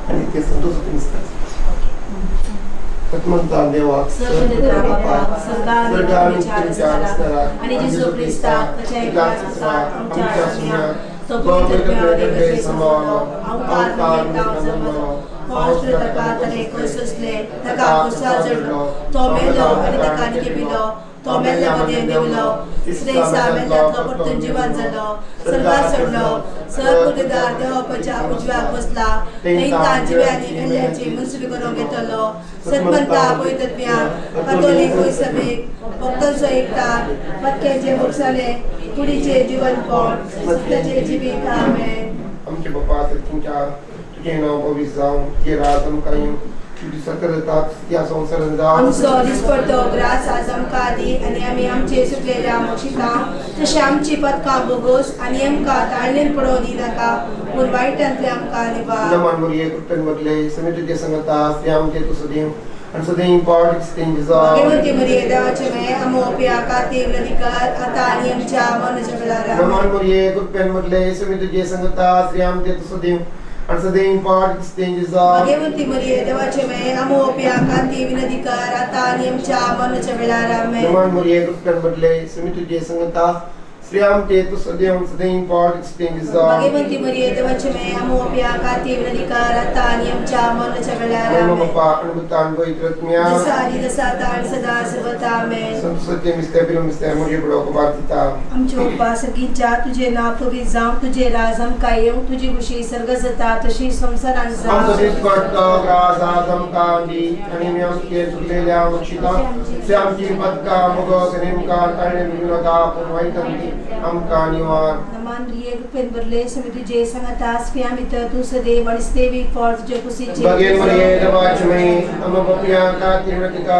आणि ते संतोष म्हणता देवा आणि जिसू ख्रिस्ता तो पवित्र समावलो पॉस्टर तका तरे कोससले तका कुसा जडलो तो मेलो आणि तका निबिलो तो मेल्ल्यामध्ये देवलो तिसरे सामेल्यातलो परतून जीवन जालो सर्वात चढलो सर्वकुलदार देवाच्या उजव्याक बसला तेंका जिव्यांनी मेल्ल्याची मुसबी करून घेतलो सत्मंता पवित्रत्म्या कॅथोलिक सभेक भक्तांचो एकता पत्क्याचे मुक्साले कुडीचे जीवनपण सत्याचे जिवीत आमेन. आमचे बाप्पा तुमच्या तुझे नाव पवित्र जावं तुझे राज आमकां तुझी सकलता त्या संसारान जावं आमचो दिसपडतो ग्रास आज आमकां दी आनी आमी आमचे सुटलेल्या मोक्षितां तशें आमची पदकां बोगोस आनी आमकां ताळणेन पडोवं दिनाका पूण वायटांतले आमकां निवार. नमान मरिये कृपण बदले समिती ते संगता श्री आमचे तुसदेव आणि सदैव पॉलिटिक्स तेंज जावं भगवती मरिये देवाचे मे अमोपिया काती विलनिकार आता आणि आमच्या मनुष्य बेलारा नमान मरिये कृपण बदले समिती ते संगता श्री आमचे तुसदेव आणि सदैव पॉलिटिक्स तेंज जावं भगवती मरिये देवाचे मे अमोपिया काती विलनिकार आता आणि आमच्या मनुष्य बेलारा मे नमान मरिये कृपण बदले समिती ते संगता श्री आमचे तुसदेव सदैव पॉलिटिक्स तेंज जावं भगवती मरिये देवाचे मे अमोपिया काती विलनिकार आता आणि आमच्या मनुष्य बेलारा मे बाप्पा अनुतान पवित्रत्म्या सारी दसाता आणि सदा सर्वता आमेन. संत सत्य मिस्ते बिलो मिस्ते मुझे बड़ो को बातिता आमचे उपासकीच्या तुझे नाव पवित्र जावं तुझे राज आमकां येवं तुझी खुशी सर्ग जाता तशी संसारान हम जावं सदिस करतो ग्रास आदम कांडी आणि मी आमचे सुटलेल्या मुक्षिता से आमची पदका मगो नेमका ताणे विनोदा पुरवाईतंती आमका निवार. नमान रिये रुपेन बरले समिति जे संगता स्फियामित तू सदैव वणस्तेवी फॉर तुझे कुशीचे बगेन मरिये दवाचमे हम बपिया का तिरतिका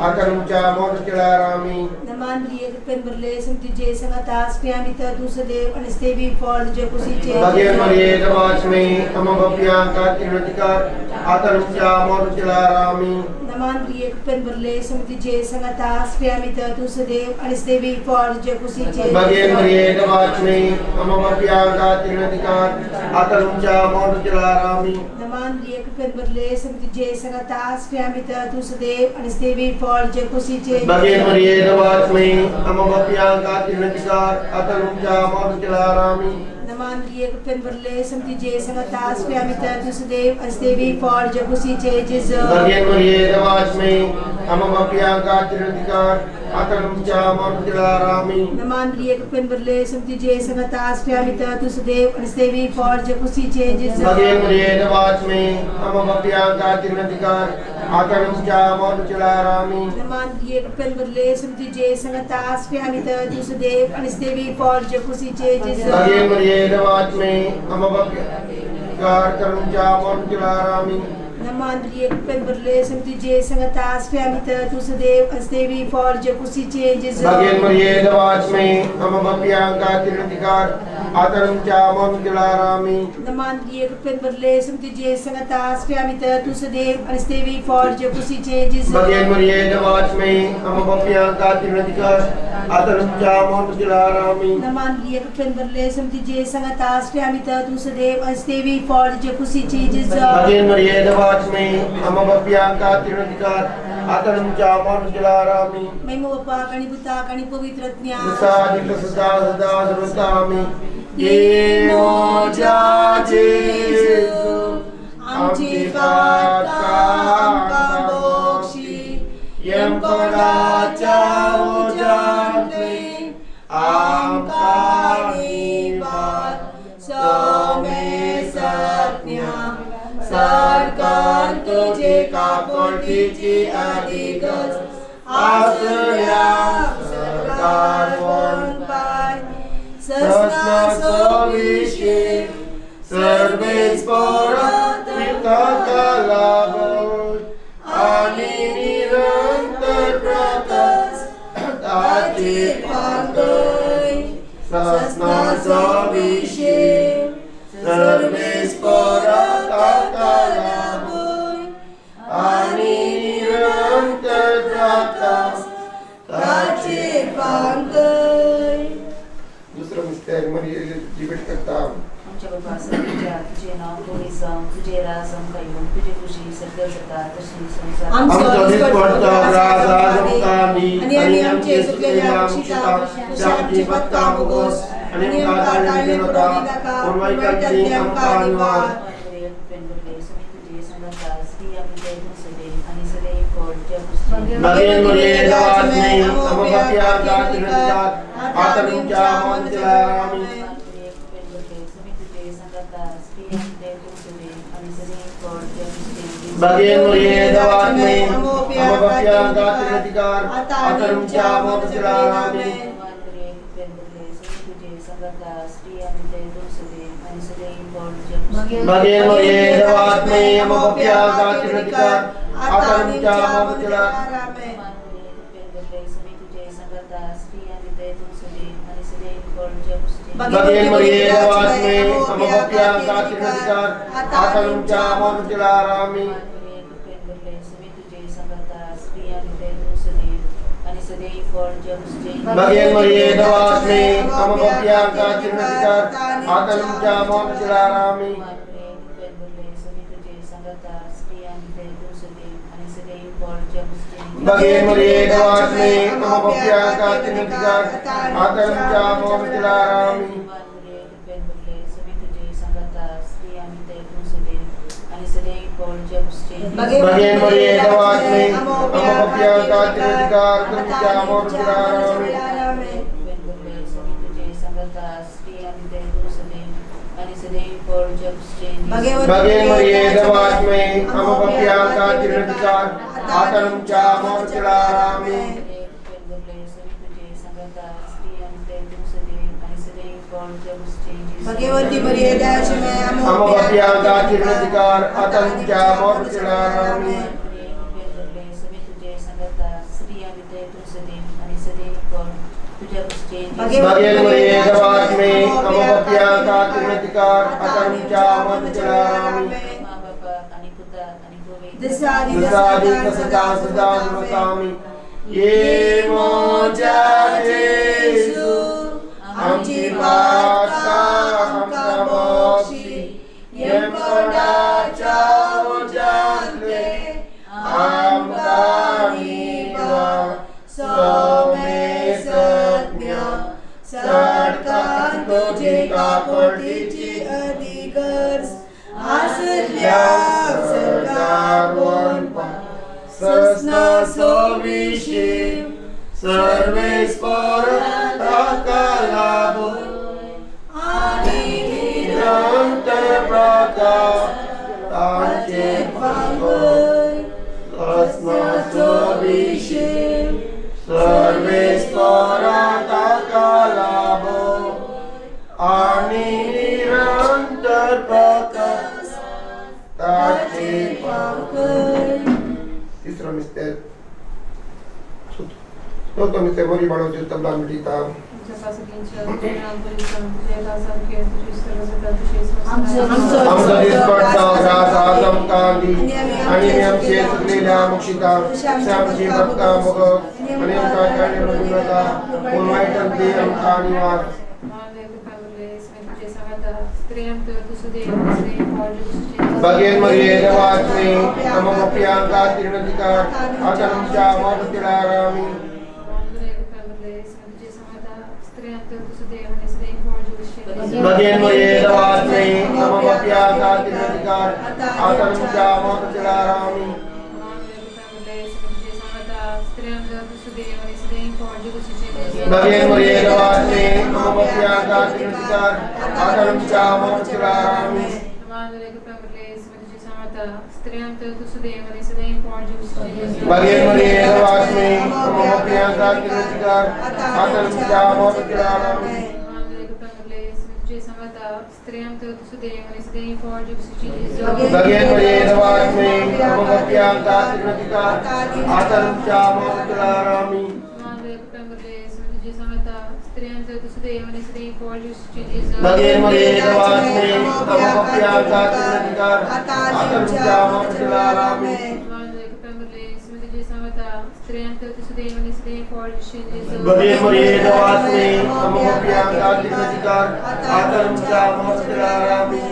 आकरुचा मोर चलारामी नमान रिये रुपेन बरले समिति जे संगता स्फियामित तू सदैव वणस्तेवी फॉर तुझे कुशीचे बगेन मरिये दवाचमे हम बपिया का तिरतिका आकरुचा मोर चलारामी नमान रिये रुपेन बरले समिति जे संगता स्फियामित तू सदैव वणस्तेवी फॉर तुझे कुशीचे बगेन मरिये दवाचमे हम बपिया का तिरतिका आकरुचा मोर चलारामी नमान रिये रुपेन बरले समिति जे संगता स्फियामित तू सदैव वणस्तेवी फॉर तुझे कुशीचे बगेन मरिये दवाचमे हम बपिया का तिरतिका आकरुचा मोर चलारामी नमान रिये रुपेन बरले समिति जे संगता स्फियामित तू सदैव वणस्तेवी फॉर तुझे कुशीचे जिज बगेन मरिये दवाचमे हम बपिया का तिरतिका आकरुचा मोर चलारामी नमान रिये रुपेन बरले समिति जे संगता स्फियामित तू सदैव वणस्तेवी फॉर तुझे कुशीचे जिज बगेन मरिये दवाचमे हम बपिया का तिरतिका आकरुचा मोर चलारामी नमान रिये रुपेन बरले समिति जे संगता स्फियामित तू सदैव वणस्तेवी फॉर तुझे कुशीचे जिज बगेन मरिये दवाचमे हम बपिया का आकरुचा मोर चलारामी Namandri penberle semti je sangatas famita tu sedev astevi for je kusi changes Bagian Maria Devasme Amamapyanga Tirudikar Ataram Chamam Kilarami Namandri penberle semti je sangatas famita tu sedev astevi for je kusi changes Bagian Maria Devasme Amamapyanga Tirudikar Ataram Chamam Kilarami Namandri penberle semti je sangatas famita tu sedev astevi for je kusi changes Bagian Maria Devasme Amamapyanga Tirudikar Ataram Chamam Kilarami May mawapa kani buta kani pavitratnya Sada Sada Rutami Ye Moja Jesu Amci Fatkam Bokshi Yang Peraca Ujante Amkani Bat Some Satnya Sarkar Tujhe Kapur Tiji Adigas Asurya Sarkar Ponpai Sasna Sovishi Service Pora Takalabot Ani Nirantar Prakas Tajit Pangai Sasna Sovishi Service Pora Takalabot Ani Nirantar Prakas Tajit Pangai दूसरा mister मरी जीवित करता आमच्या बाबा तुझ्या तुझे नाव गोडीसम तुझे रासम कैवम तुझे खुशी सगळं सता तशी संसार आमचं आमचं पडता राजा जमतानी आणि आमचे सुटलेल्या अक्षिता शांती पत्कामुगोस आणि आमका टाळी पुरविदाका उन्माईकांनी आमका निवार पेंडुले समी तुझे संगता श्री आम्ही जय सदे आणि सदे कोडच्या पुस्तक Bagian Maria Devasme Amamapya Gatinadikat Ataram Chamam Kilarami Bagian Maria Devasme Amamapya Gatinadikat Ataram Chamam Kilarami Bagian Maria Devasme Amamapya Gatinadikat Ataram Chamam Kilarami Bagian Maria Devasme Amamapya Gatinadikat Ataram Chamam Kilarami Bagian Maria Devasme Amamapya Gatinadikat Ataram Chamam Kilarami Bagian Maria Devasme Amamapya Gatinadikat Ataram Chamam Kilarami Bagian Maria Devasme Amamapya Gatinadikat Ataram Chamam Kilarami Bagian Maria Devasme Amamapya Gatinadikat Ataram Chamam Kilarami Bhagavati Maria Devasme Amamapya Gatinadikat Ataram Chamam Kilarami Bagian Maria Devasme Amamapya Gatinadikat Ataram Chamam Kilarami Dasadi Dasadi Kasada Sada Rutami Ye Moja Jesu Amci Fatkam Bokshi Yang Peraca Ujante Amkani Some Satnya Sarkar Tujhe Kapur Tiji Adigas Asurya Sarkar Ponpai Sasna Sovishi Service Pora Takalabot Ani Nirantar Prakas Tajit Pangai Sasna Sovishi Service Pora Takalabot Ani Nirantar Prakas Tajit Pangai तीसरा mister तो mister बोली बड़ो जो तबला मिटीता हम सदिस पड़ता रास आदम कांदी अनियम शेष लीला मुक्षिता श्याम जी भक्ता मुग अनियम का करने मधुरता उन्माइटन दी हम कानिवार Bagian Maria Dawatmi, Namapianga Tirnatika, Atanamcha Mamatirarami. Bagian Maria Dawatmi, Namapianga Tirnatika, Atanamcha Mamatirarami. Bagian Maria Dawatmi, Namapianga Tirnatika, Atanamcha Mamatirarami. Bagian Maria Dawatmi, Namapianga Tirnatika, Atanamcha Mamatirarami. Bagian Maria Dawatmi, Namapianga Tirnatika, Atanamcha Mamatirarami. Bagian Maria Dawatmi, Namapianga Tirnatika, Atanamcha Mamatirarami. Bagian Maria Dawatmi, Namapianga Tirnatika, Atanamcha Mamatirarami.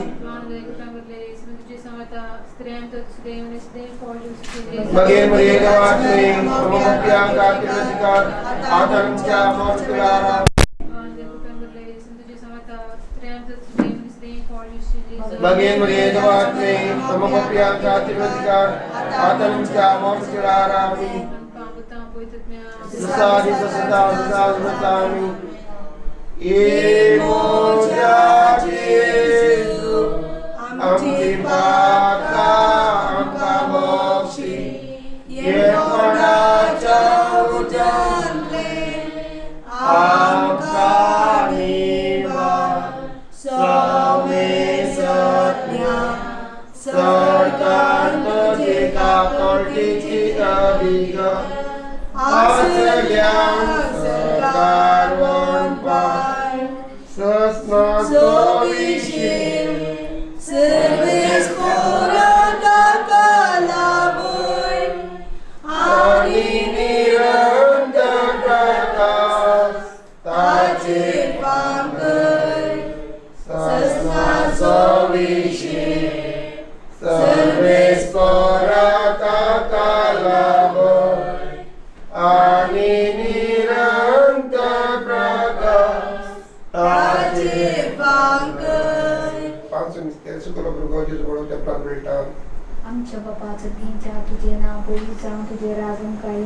Bagian Maria Dawatmi, Namapianga Tirnatika, Atanamcha Mamatirarami. Bagian Maria Dawatmi, Namapianga Tirnatika, Atanamcha Mamatirarami. Sasadi sasatami, Imo Jesu, Amtipaka Amkamoksi, Yekona Chaujanle, Amkaniva, Same Satya, Sarkan Tujika Kortiki Adiga. Asalyam Sarkarvan Pai Sasna Sovishim Service Purana Kalabui Ani Niranta Prakas Tajit Pangai Sasna Sovishim Service Purana Kalabui Ani Niranta Prakas Tajit Pangai 500 mister सुकलो प्रगोजी जोड़ो ते प्राणबेटा आमच्या बापाचं दिनच्या तुझे नाव बोली जाऊन तुझे राजन काही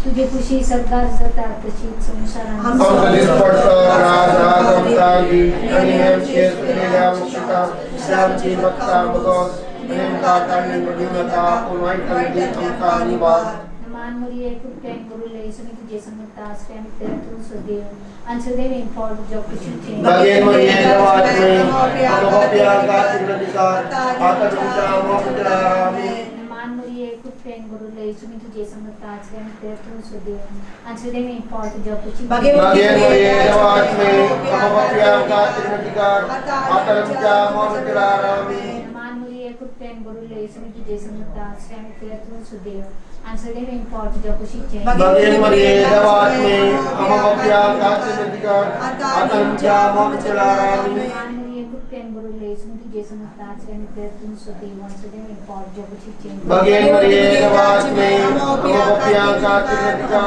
तुझे खुशी सरदार जातात तशीच संसारात हम सदिस पड़ता राज आदम तागी अनियम शेष लीला मुक्षिता श्याम जी भक्ता मुगोस अनियम का करने मधुरता उन्माइटन दी हम कानिवार मान मुरी एक रुपया गुरुले इसमें तुझे समतास पे तेरे तू सदैव अंशदेव इंपॉर्ट जो कुछ change Bagian Maria Dawatmi, Namapianga Tirnatika, Atanamcha Mamatirarami. मान मुरी एक रुपया गुरुले इसमें तुझे समतास पे तेरे तू सदैव अंशदेव इंपॉर्ट जो कुछ Bagian Maria Dawatmi, Namapianga Tirnatika, Atanamcha Mamatirarami. मान मुरी एक रुपया गुरुले इसमें तुझे समतास पे तेरे तू सदैव अंशदेव इंपॉर्ट जो कुछ change Bagian Maria Dawatmi, Namapianga Tirnatika, Atanamcha Mamatirarami. मान मुरी एक रुपया गुरुले इसमें तुझे समतास पे तेरे तू सदैव अंशदेव इंपॉर्ट जो कुछ change Bagian Maria Dawatmi, Namapianga Tirnatika,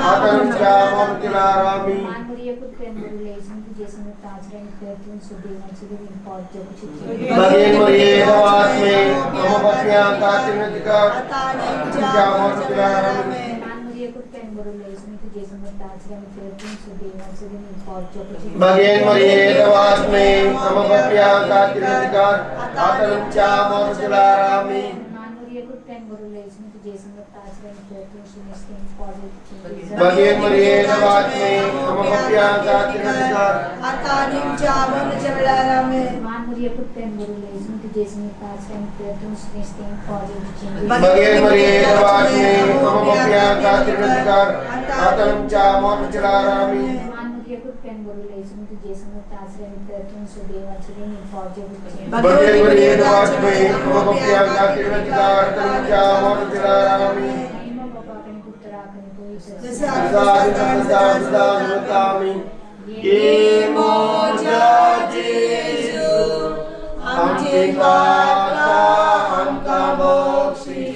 Atanamcha Mamatirarami. मान मुरी एक रुपया गुरुले इसमें तुझे समतास पे तेरे तू सदैव अंशदेव इंपॉर्ट जो कुछ change Bagian Maria Dawatmi, Namapianga Tirnatika, Atanamcha Mamatirarami. मान मुरी एक रुपया गुरुले इसमें तुझे समतास पे तेरे तू सदैव अंशदेव इंपॉर्ट जो कुछ change Bagian Maria Dawatmi, Namapianga Tirnatika, Atanamcha Mamatirarami. मान मुरी एक रुपया गुरुले इसमें तुझे समतास पे तेरे तू सुनिश्चित import Bagian Maria Dawatmi, Namapianga Tirnatika, Atanim Javan Jalarame मान मुरी Maria Putten Burulais, Mutijasmi Paz, and Platon's Nesting, Positive Bagi Maria Dawatni, Mamapya Katirikar, Atancha Monchalarami. Maria Putten Burulais, Mutijasmi Paz, and Platon's Deva Chilling, Positive Bagi Maria Dawatni, Mamapya Katirikar, Atancha Monchalarami. Ye moja Jesu, amci kata amka boksi,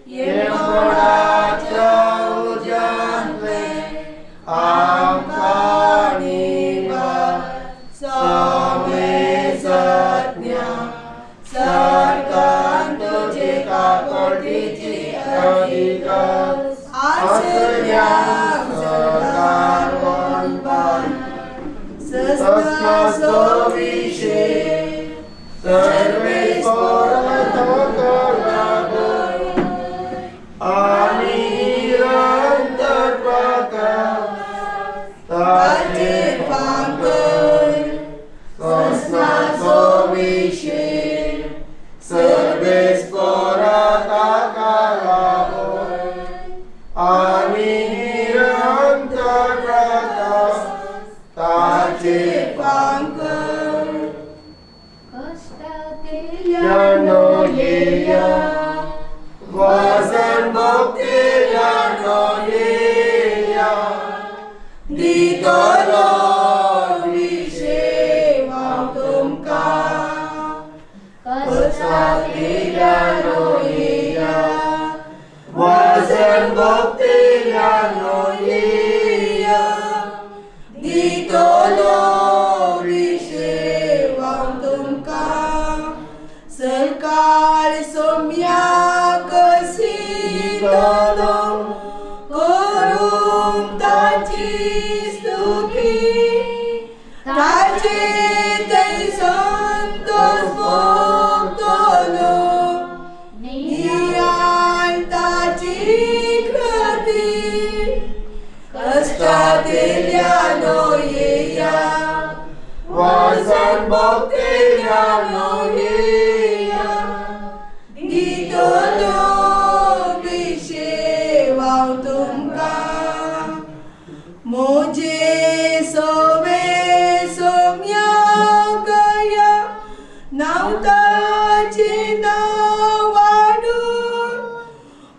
ye moraja ujanle, amka niba, same satnya, sarkan tujhe ka kodiji adhikar, asya sarkar bonban. Sasna sovishe, sarve sporatokarago, anirantar bakal, tajit pangkul. Sasna sovishe, sarve sporatokarago, anirantar bakal. Tajit pangkul, Yano yeya, Vasan bhakti yano yeya, Ditolo vishevam tumka, Kastati yano yeya, Vasan bhakti yano yeya, Ditolo vishevam tumka, Sarkar somya kasitolo, Korum tachi stupi, Tachi tay santos bhaktolo, Niyal tachi krati, Kastatilyano yeya, Vasan bhaktilyano yeya, Ditolo vishevam tumka, Mujhe sove somya gaya, Nauta china vadu,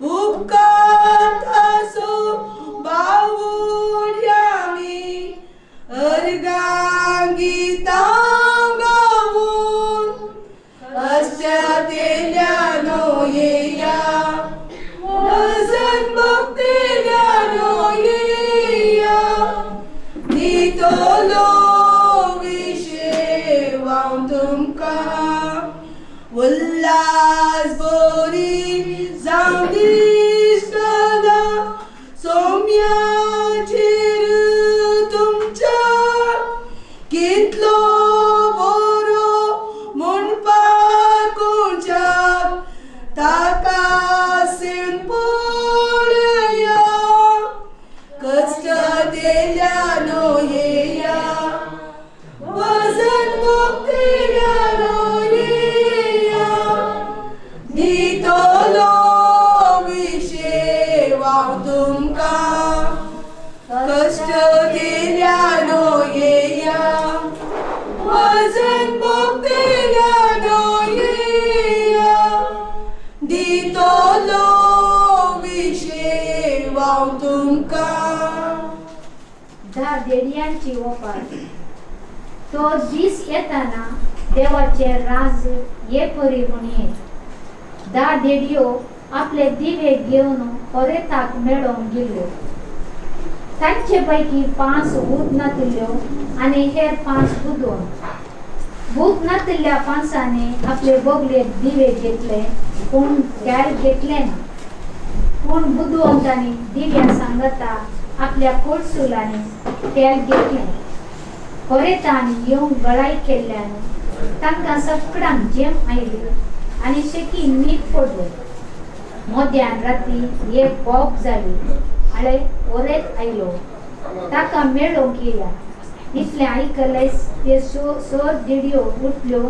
Upkathaso bavuryami, Argangitangavun, Kastyatilyano yeya, Vasan bhaktilyano yeya, Ditolo vishevam tumka, Ullas bori zamdishkada, Somya chiru tumcha, Kitlo boro munpar kunchak, Takasin puraya, Kastatilyano yeya, Vasan bhaktilyano yeya, Ditolo vishevam tumka, Kastatilyano yeya, Vasan bhaktilyano yeya, Ditolo vishevam tumka. दहा देड्यांची ओपार तो दिस येताना देवाचे राज ये परी म्हणे 10 देडयो आपले दिवे घेऊन परताक मेळोन गेल्यो. तांचे पैकी 5 भूत नातिल्ल्यो आणि हेर 5 बुदवंत. भूत नातिल्ल्या 5 आपले बोगलेत दिवे घेतले पूण त्यार घेतले ना. पूण बुदवंतांनी दिव्या सांगता आपल्या कोळसुलांनी तेल घेतले. परतान येऊन गळाई केल्ल्यान तांकां सगळ्यांक जेम आयली आणि शेकी मीठ पडले. मध्यान राती एक बोग जाली आळे ओरेत आयलो ताका मेळोंक येया. इतले ऐकलंय ते सोर दिड्यो उठलो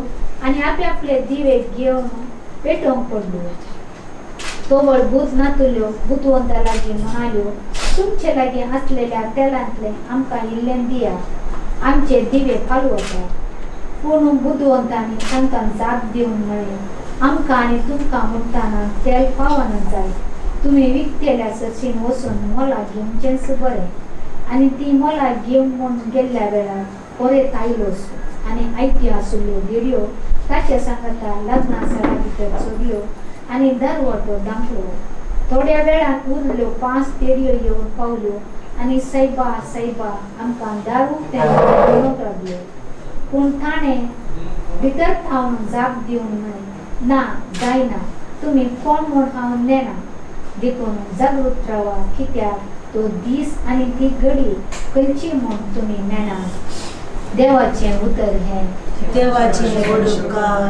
आणि आपले दिवे घेऊन पेटवून पडलो. तोवर भूत नातुल्यो भूतवंता लागी म्हणालो, तुमचे लागी असलेल्या तेलांतले आमका इल्ल्यान दिया, आमचे दिवे पालवता. पूण बुद्धवंतांनी तांकां जाप दिवन म्हळे, आमकां आनी तुमकां म्हणटाना तेल पावना जाय. तुम्ही विकतेल्या सरशीन वचून मोला घेवचेंच बरें. आनी ती मोला घेवन म्हूण गेल्ल्या वेळार परत आयलोस आनी आयत्यो आशिल्ल्यो देडयो ताचे सांगता लग्ना सडा भितर चोरल्यो आनी दरवटो दामलो. थोड्या वेळान उरल्यो 5 देडयो येवन पावल्यो आनी सायबा सायबा आमकां दारू घेवंक लागल्यो. पूण ताणें भितर थावन जाप दिवन म्हळें, ना जायना, तुमी कोण म्हूण हांव नेना. देखून जागृत रावा, कित्याक तो दीस आनी ती घडी खंयची म्हूण तुमी नेना. देवाचें उतर हें. देवाचे उपकार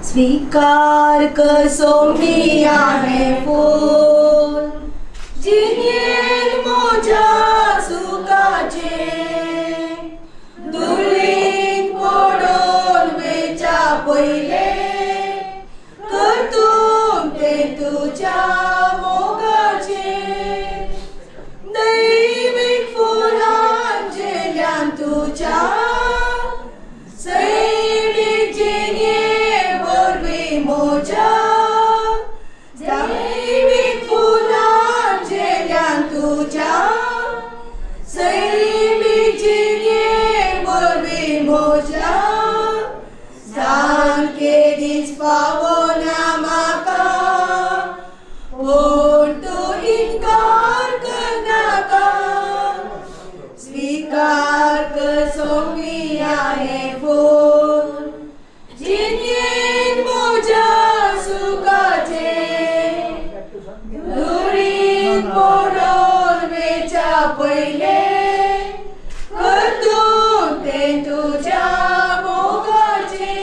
स्वीकार कर सोमिया हे फूल, जिनेर मोजा सुखाचे दुरीत पडोन वेचा पयले, करतून ते तुझ्या मोगाचे. दैवीक फुलांचेल्यान तुझ्या सैनिक जिने वरवीं मोजा, दैवीक फुलांचेल्यान तुझ्या सैनिक जिने वरवीं मोजा. सारके दीस पावना म्हाका, पूण तूं इन्कार करनाका. स्वीकार कर सोमिया हे फूल, जिनेर मोजा सुखाचे दुरीत पडोन वेचा पयले, करतून ते तुझ्या मोगाचे.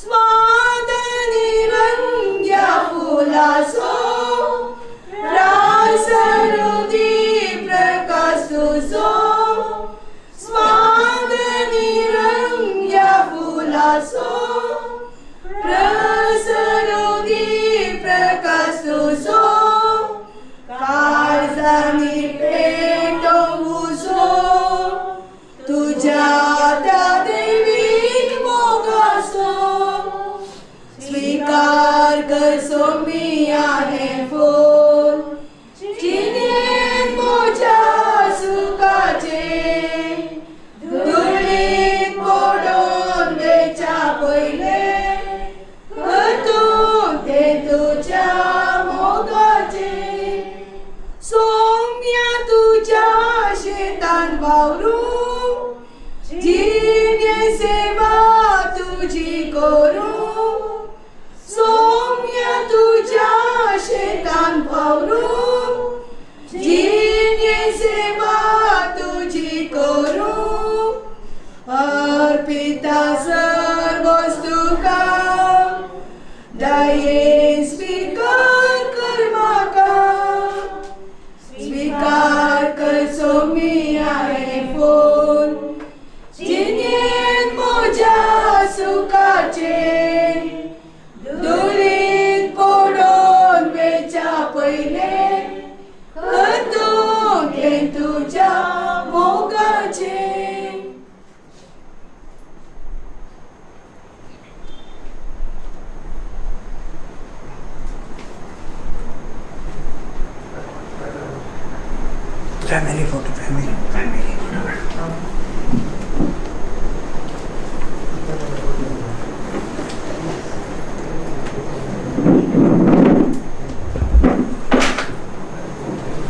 स्वाद निरंग्या फुलासो रास हृदी प्रकाश तुझो. स्वाद निरंग्या फुलासो रास हृदी प्रकाश तुझो. काळजांनी पेटोवन उजो तुझ्या त्या दैवीक मोगाचो. स्वीकार कर सोमिया हे फूल, जिनेर मोजा सुखाचे दुरीत पडोन वेचा पयले, करतून ते तुझ्या मोगाचे. सोम्या तुझ्या शेतान वावरू, जिने सेवा तुझी करू. सोम्या तुझ्या शेतान वावरू, जिने सेवा तुझी करू. अर्पिता सर्वोस तुका, दयेन स्वीकार कर म्हाका. स्वीकार कर सोमिया हे फूल, जिनेर मोजा सुखाचे दुरीत पडोन वेचा पयले, करतून ते तुझ्या मोगाचे. Family photo, family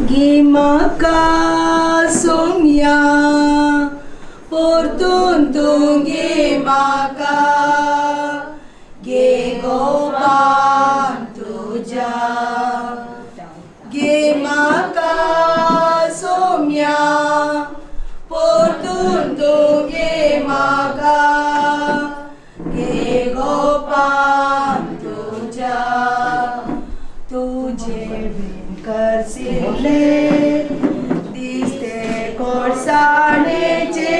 Gimaka somya portun gimaka gegoban tuja. Gimaka somya portun gimaka gegoban tuja. तुझे विणकर सिरले दिसते कोळसाणेचे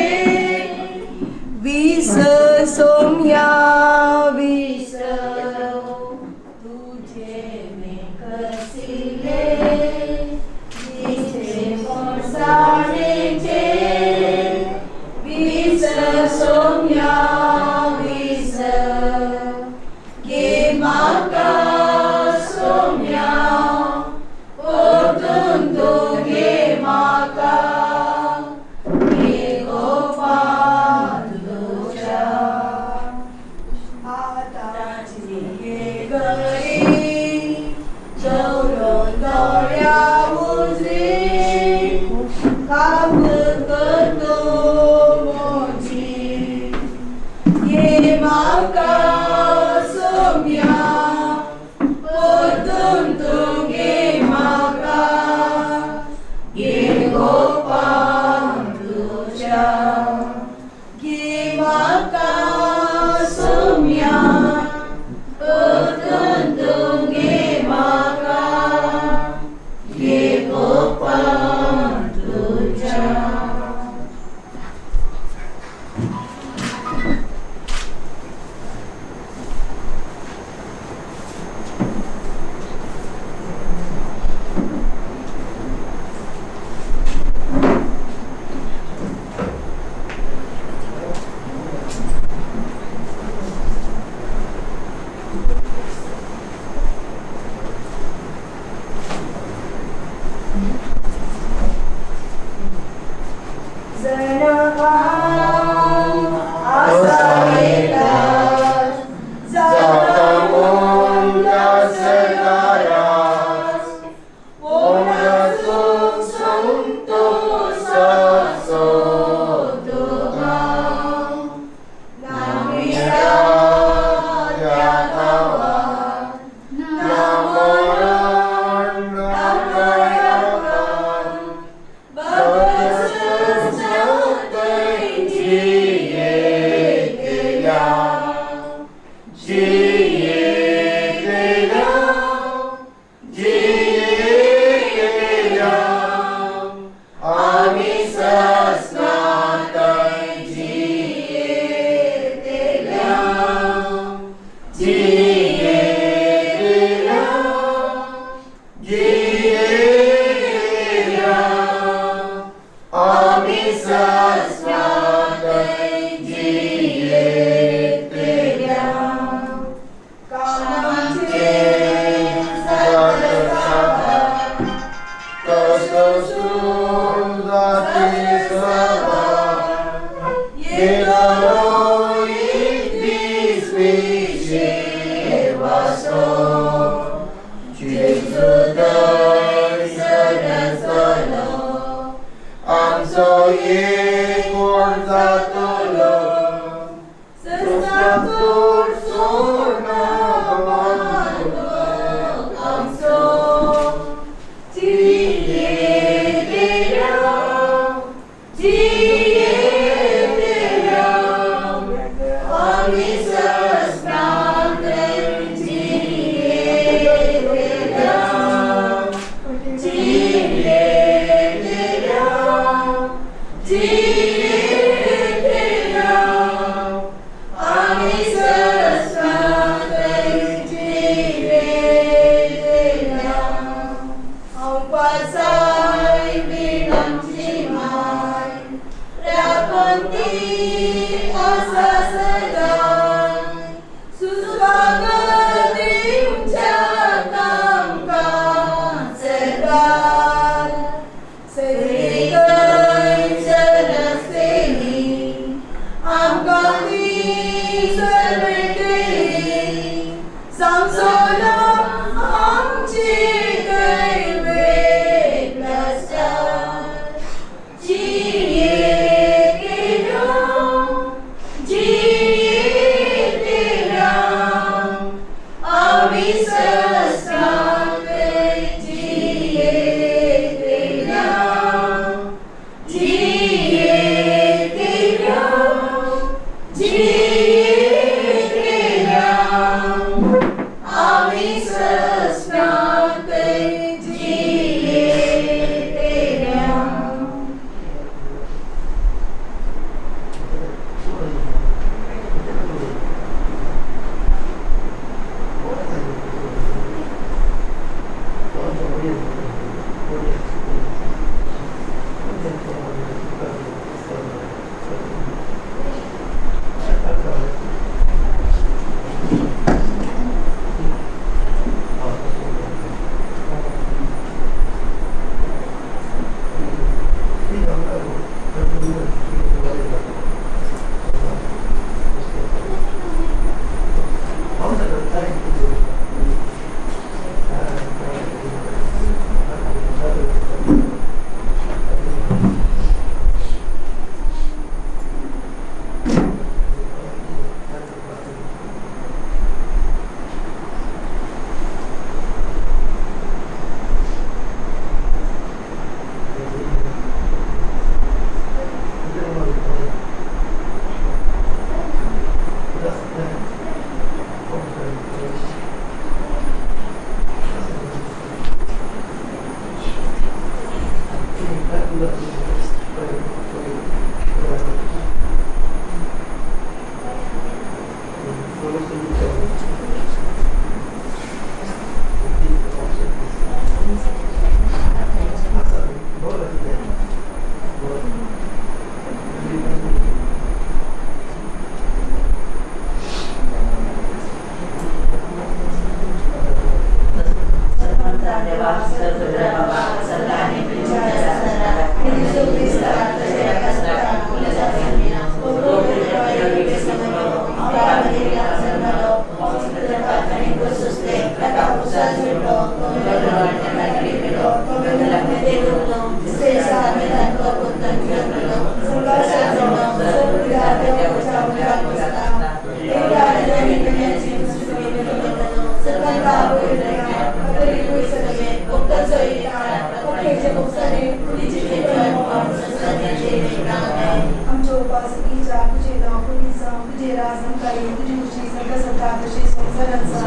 आमच्या उपासकीच्या तुझे नाव तुझे तुझे राजन करी तुझी खुशी सर्व सत्ता तशी संसारांचा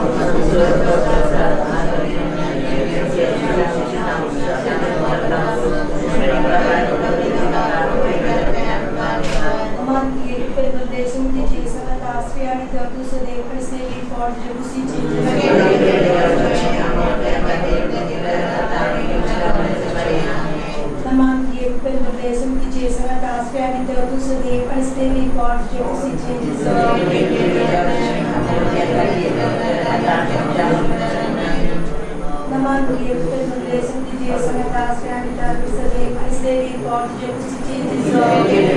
अमान की पे बंदे सुनती जी सदा आश्रय आणि तू सदैव प्रसेवी फॉर जबुसी अमान की पे बंदे सुनती जी सदा आश्रय आणि तू सदैव प्रसेवी फॉर जबुसी नमान की पे बंदे सुनती जी सदा आश्रय आणि तू सदैव प्रसेवी फॉर जबुसी ये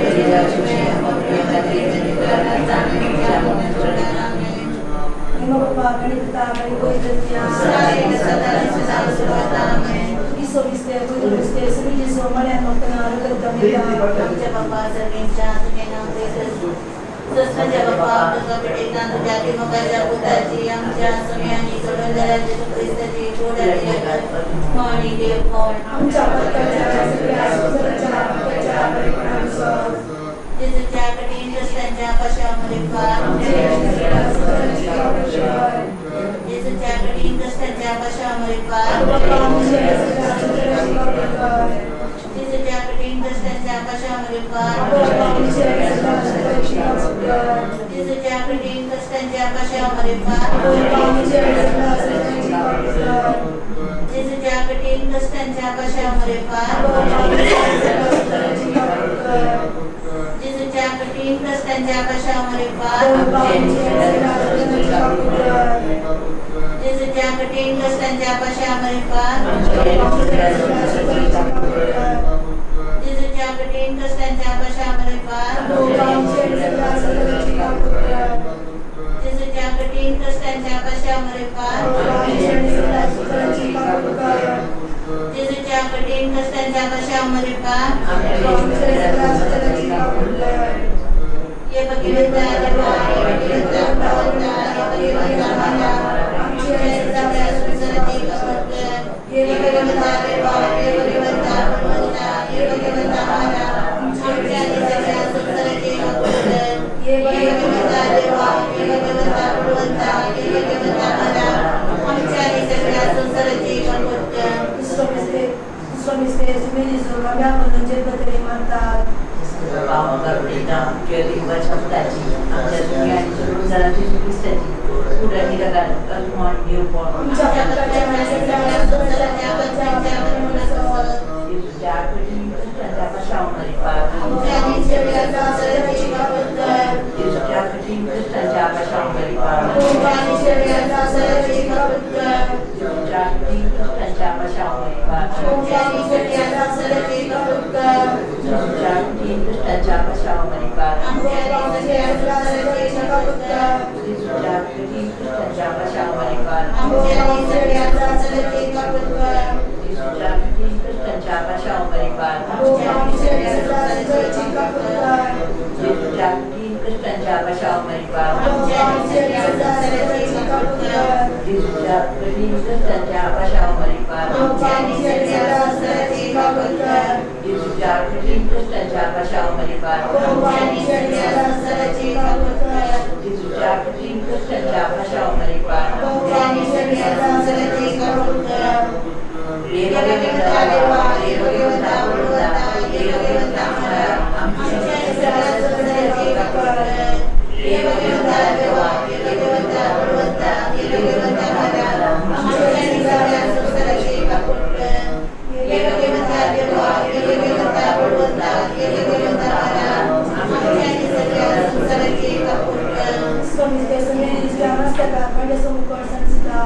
माझ्या समोर सुद्धा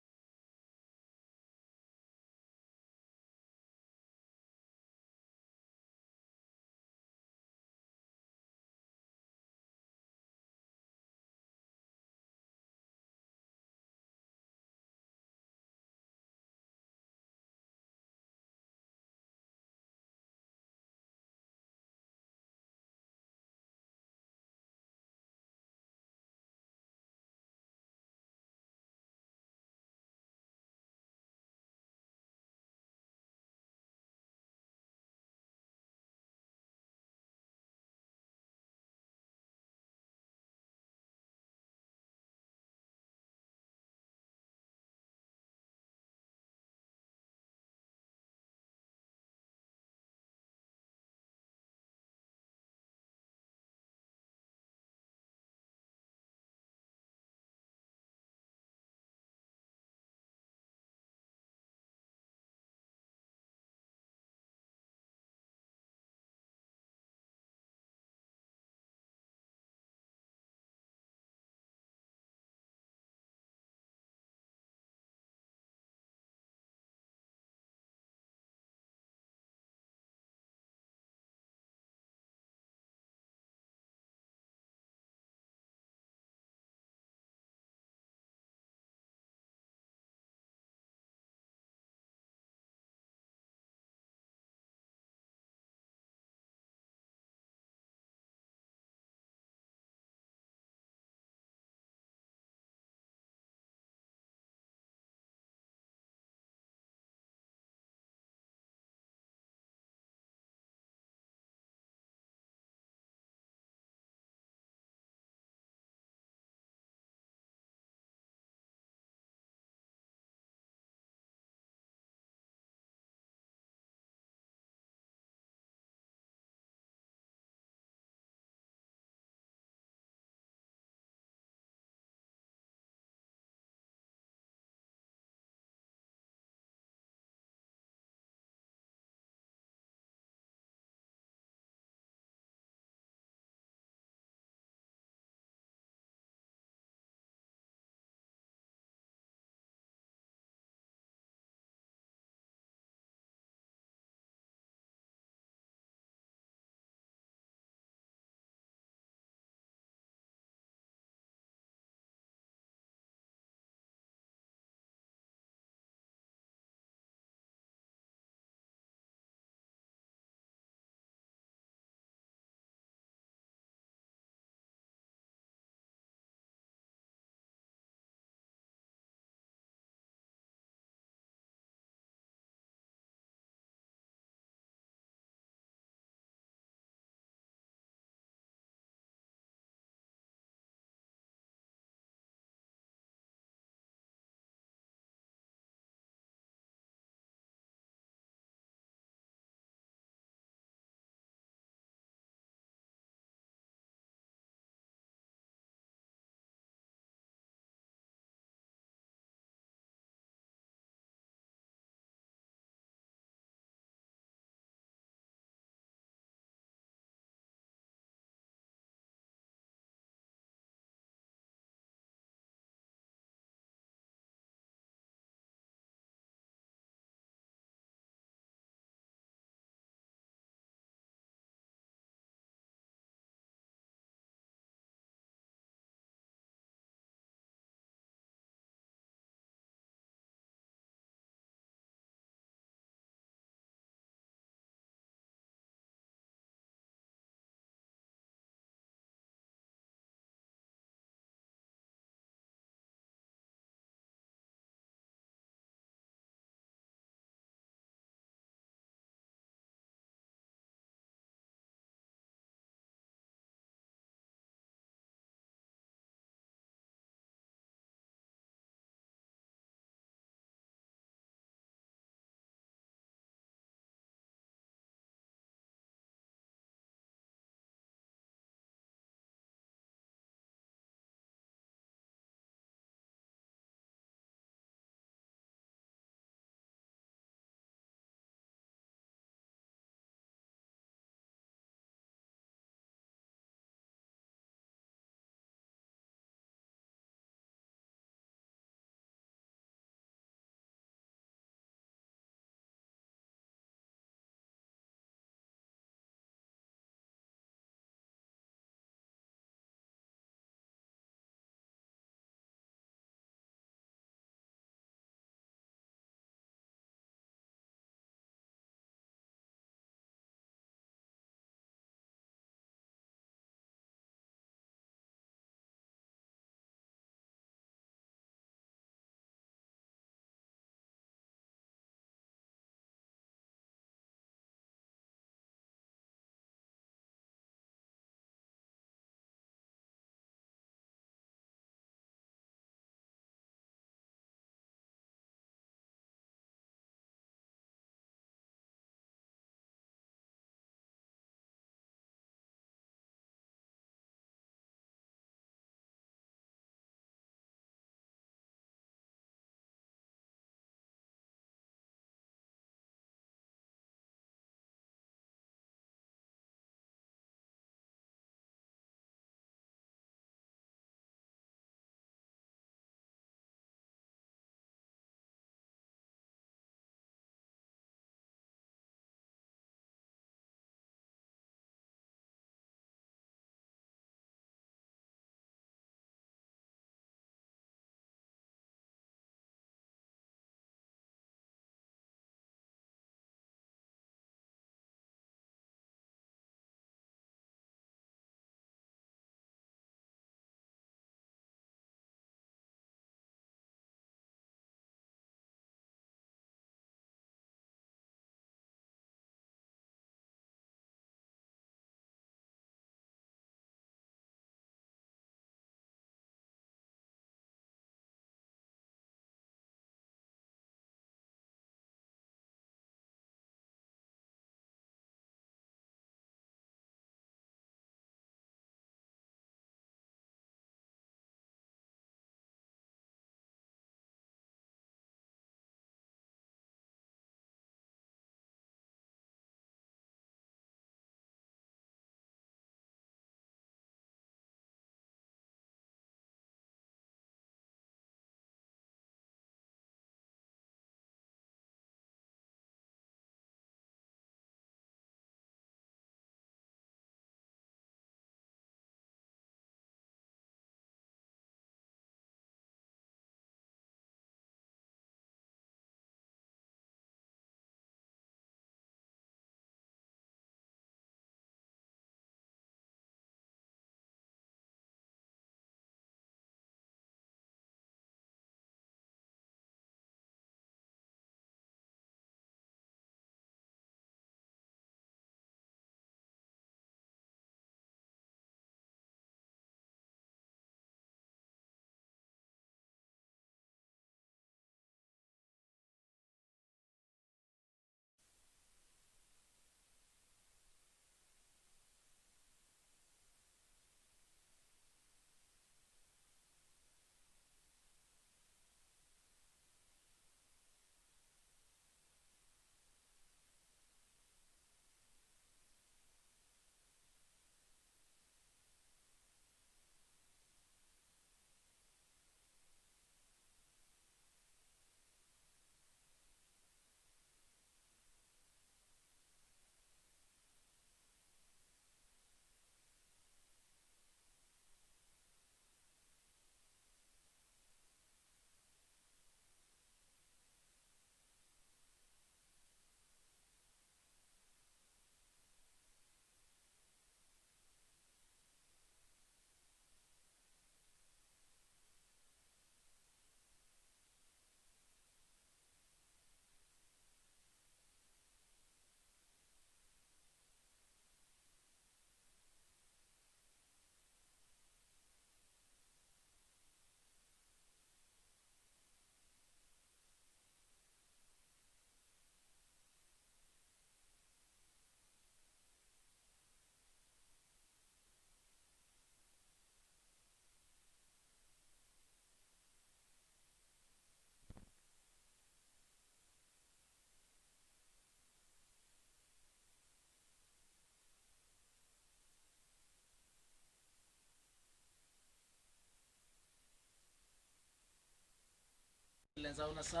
कडल्यान जावन आसा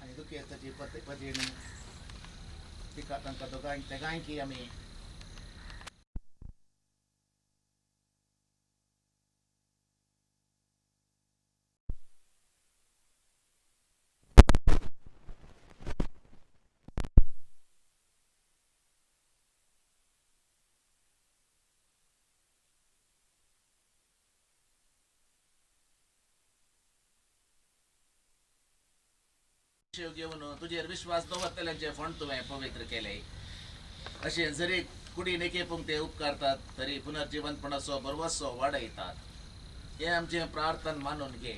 आनी दुखेस्ताची पतीन तिका तांकां दोगांय तेगांयकी आमी शिव घेवन तुजेर विश्वास दवरतल्यांचे फंड तुवें पवित्र केले. अशें जरी कुडी नेकेपूंक ते उपकारतात तरी पुनर्जीवनपणाचो बरवसो वाडयतात. हे आमचें प्रार्थन मानून घे.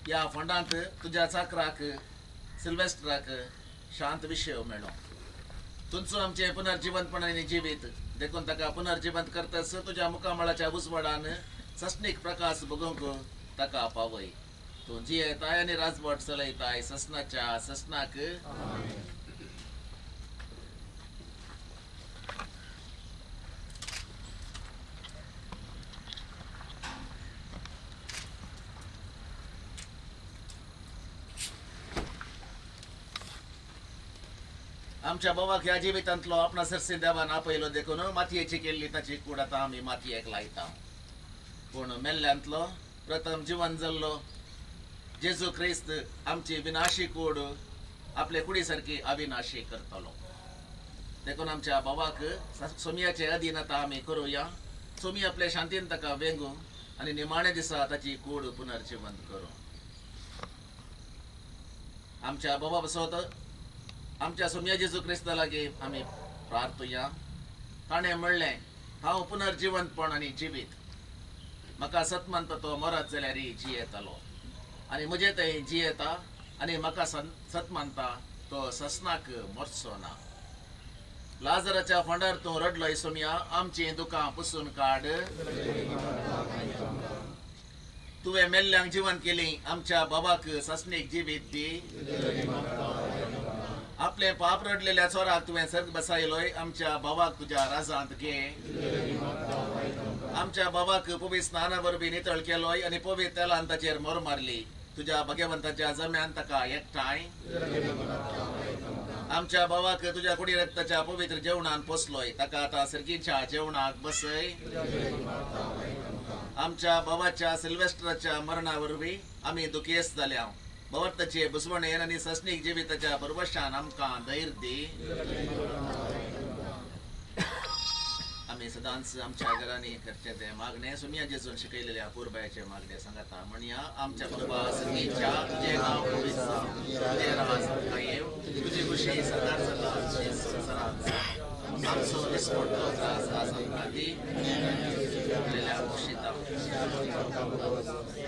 ह्या फंडांत तुज्या चाकराक सिल्वेस्टराक शांत विशय मेळ्ळो. तुमचो आमचें पुनर्जीवनपणाने जिवीत देखून ताका पुनर्जीवंत करतस तुज्या मुखामळाच्या उजवाडान सस्नीक प्रकाश बगूंक ताका पावय. तूं जियेताय आनी राजवट चलयताय ससनाच्या ससनाक. आमच्या बाबाक ह्या जिवितांतलो आपणा सरसे देवान आपयलो देखून मातयेची केल्ली ताची कूड आतां आमी मातयेक लायता. पूण मेल्ल्यांतलो प्रथम जिवन जाल्लो जेजू क्रिस्त आमची विनाशी कूड आपले कुडी सारकी अविनाशी करतलो. देखून आमच्या बाबाक सोमयाचे अधीन आतां आमी करुया. सोमी आपले शांतीन ताका वेंगू आनी निमाणे दिसा ताची कूड पुनर्जीवंत करूं. आमच्या बाबा बसोत आमच्या सोम्या जेजू क्रिस्ता लागीं आमी प्रार्थुया. ताणें म्हणलें हांव पुनर्जीवंतपण आनी जिवीत. म्हाका सत मानता तो मरत जाल्यार जियेतलो आनी म्हजे थंय जियेता आनी म्हाका सत मानता तो ससनाक मरचो ना. लाजराच्या फंडार तूं रडलोय सोम्या आमचीं दुकां पुसून काड. तुवें मेल्ल्यांक जिवन केलीं आमच्या बाबाक ससनीक जिवीत दी. आपले पाप रडलेल्या चोराक तुवें सर्ग बसायलोय आमच्या बाबाक तुज्या राजांत घे. आमच्या बाबाक पवित्र स्नाना वरवीं नितळ केलोय आनी पवित्र तेलान ताचेर मोर मारली. तुज्या भगवंताच्या जम्यान ताका एकठांय. आमच्या बाबाक तुज्या कुडी रक्ताच्या पवित्र जेवणान पोसलोय ताका आतां सर्गीच्या जेवणाक बसय. आमच्या बाबाच्या सिल्वेस्टराच्या मरणा वरवीं आमी दुखेस्त जाल्या. भवताचे बुसवणेन आनी ससनीक जिविताच्या बरवशान आमकां धैर्य दी. आमी सदांच आमच्या घरांनी करचे ते मागणे सोम्या जेजून शिकयलेल्या पुरबायाचे मागणे सांगता. म्हणया आमच्या बाबा सगळीच्या तुझे नाव पवित्र तुझे राज येव तुझी खुशी सरदार चला संसारात आमचो विस्फोट त्रास आमकां दी. आपलेल्या खुशीता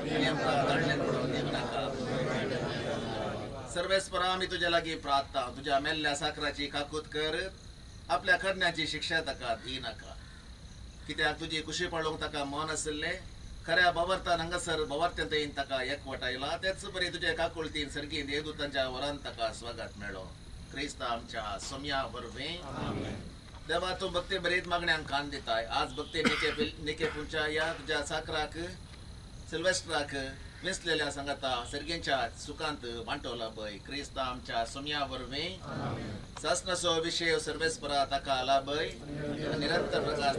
आनी आमकां दंडेन पडून दिवं नाका. सर्वेस्परा आमी तुज्या लागीं प्रार्थना. तुज्या मेल्ल्या साकराची काकूत कर. आपल्या करण्याची शिक्षा ताका दी नाका. कित्याक तुजी खुशी पळोवंक ताका मन आसले. खऱ्या बाबरतान हांगासर बाबरत्यांत येवन ताका एकवटायला. तेच बरी तुजे काकुळतीन सर्गीन देवदूतांच्या वरान ताका स्वागत मेळ्ळो. क्रिस्त आमच्या सोम्या वरवीं. देवा तूं भक्ती बरीत मागण्यांक कान दिताय. आज भक्ती निकेपूंच्या या तुज्या साकराक सिल्वेस्टराक विसलेल्या सांगता सर्गेंच्या सुखांत वांटोला पळय. क्रिस्त आमच्या सोम्या वरवीं. ससनाचो विशय सर्वेस्परा ताका लाभय निरंतर प्रकाश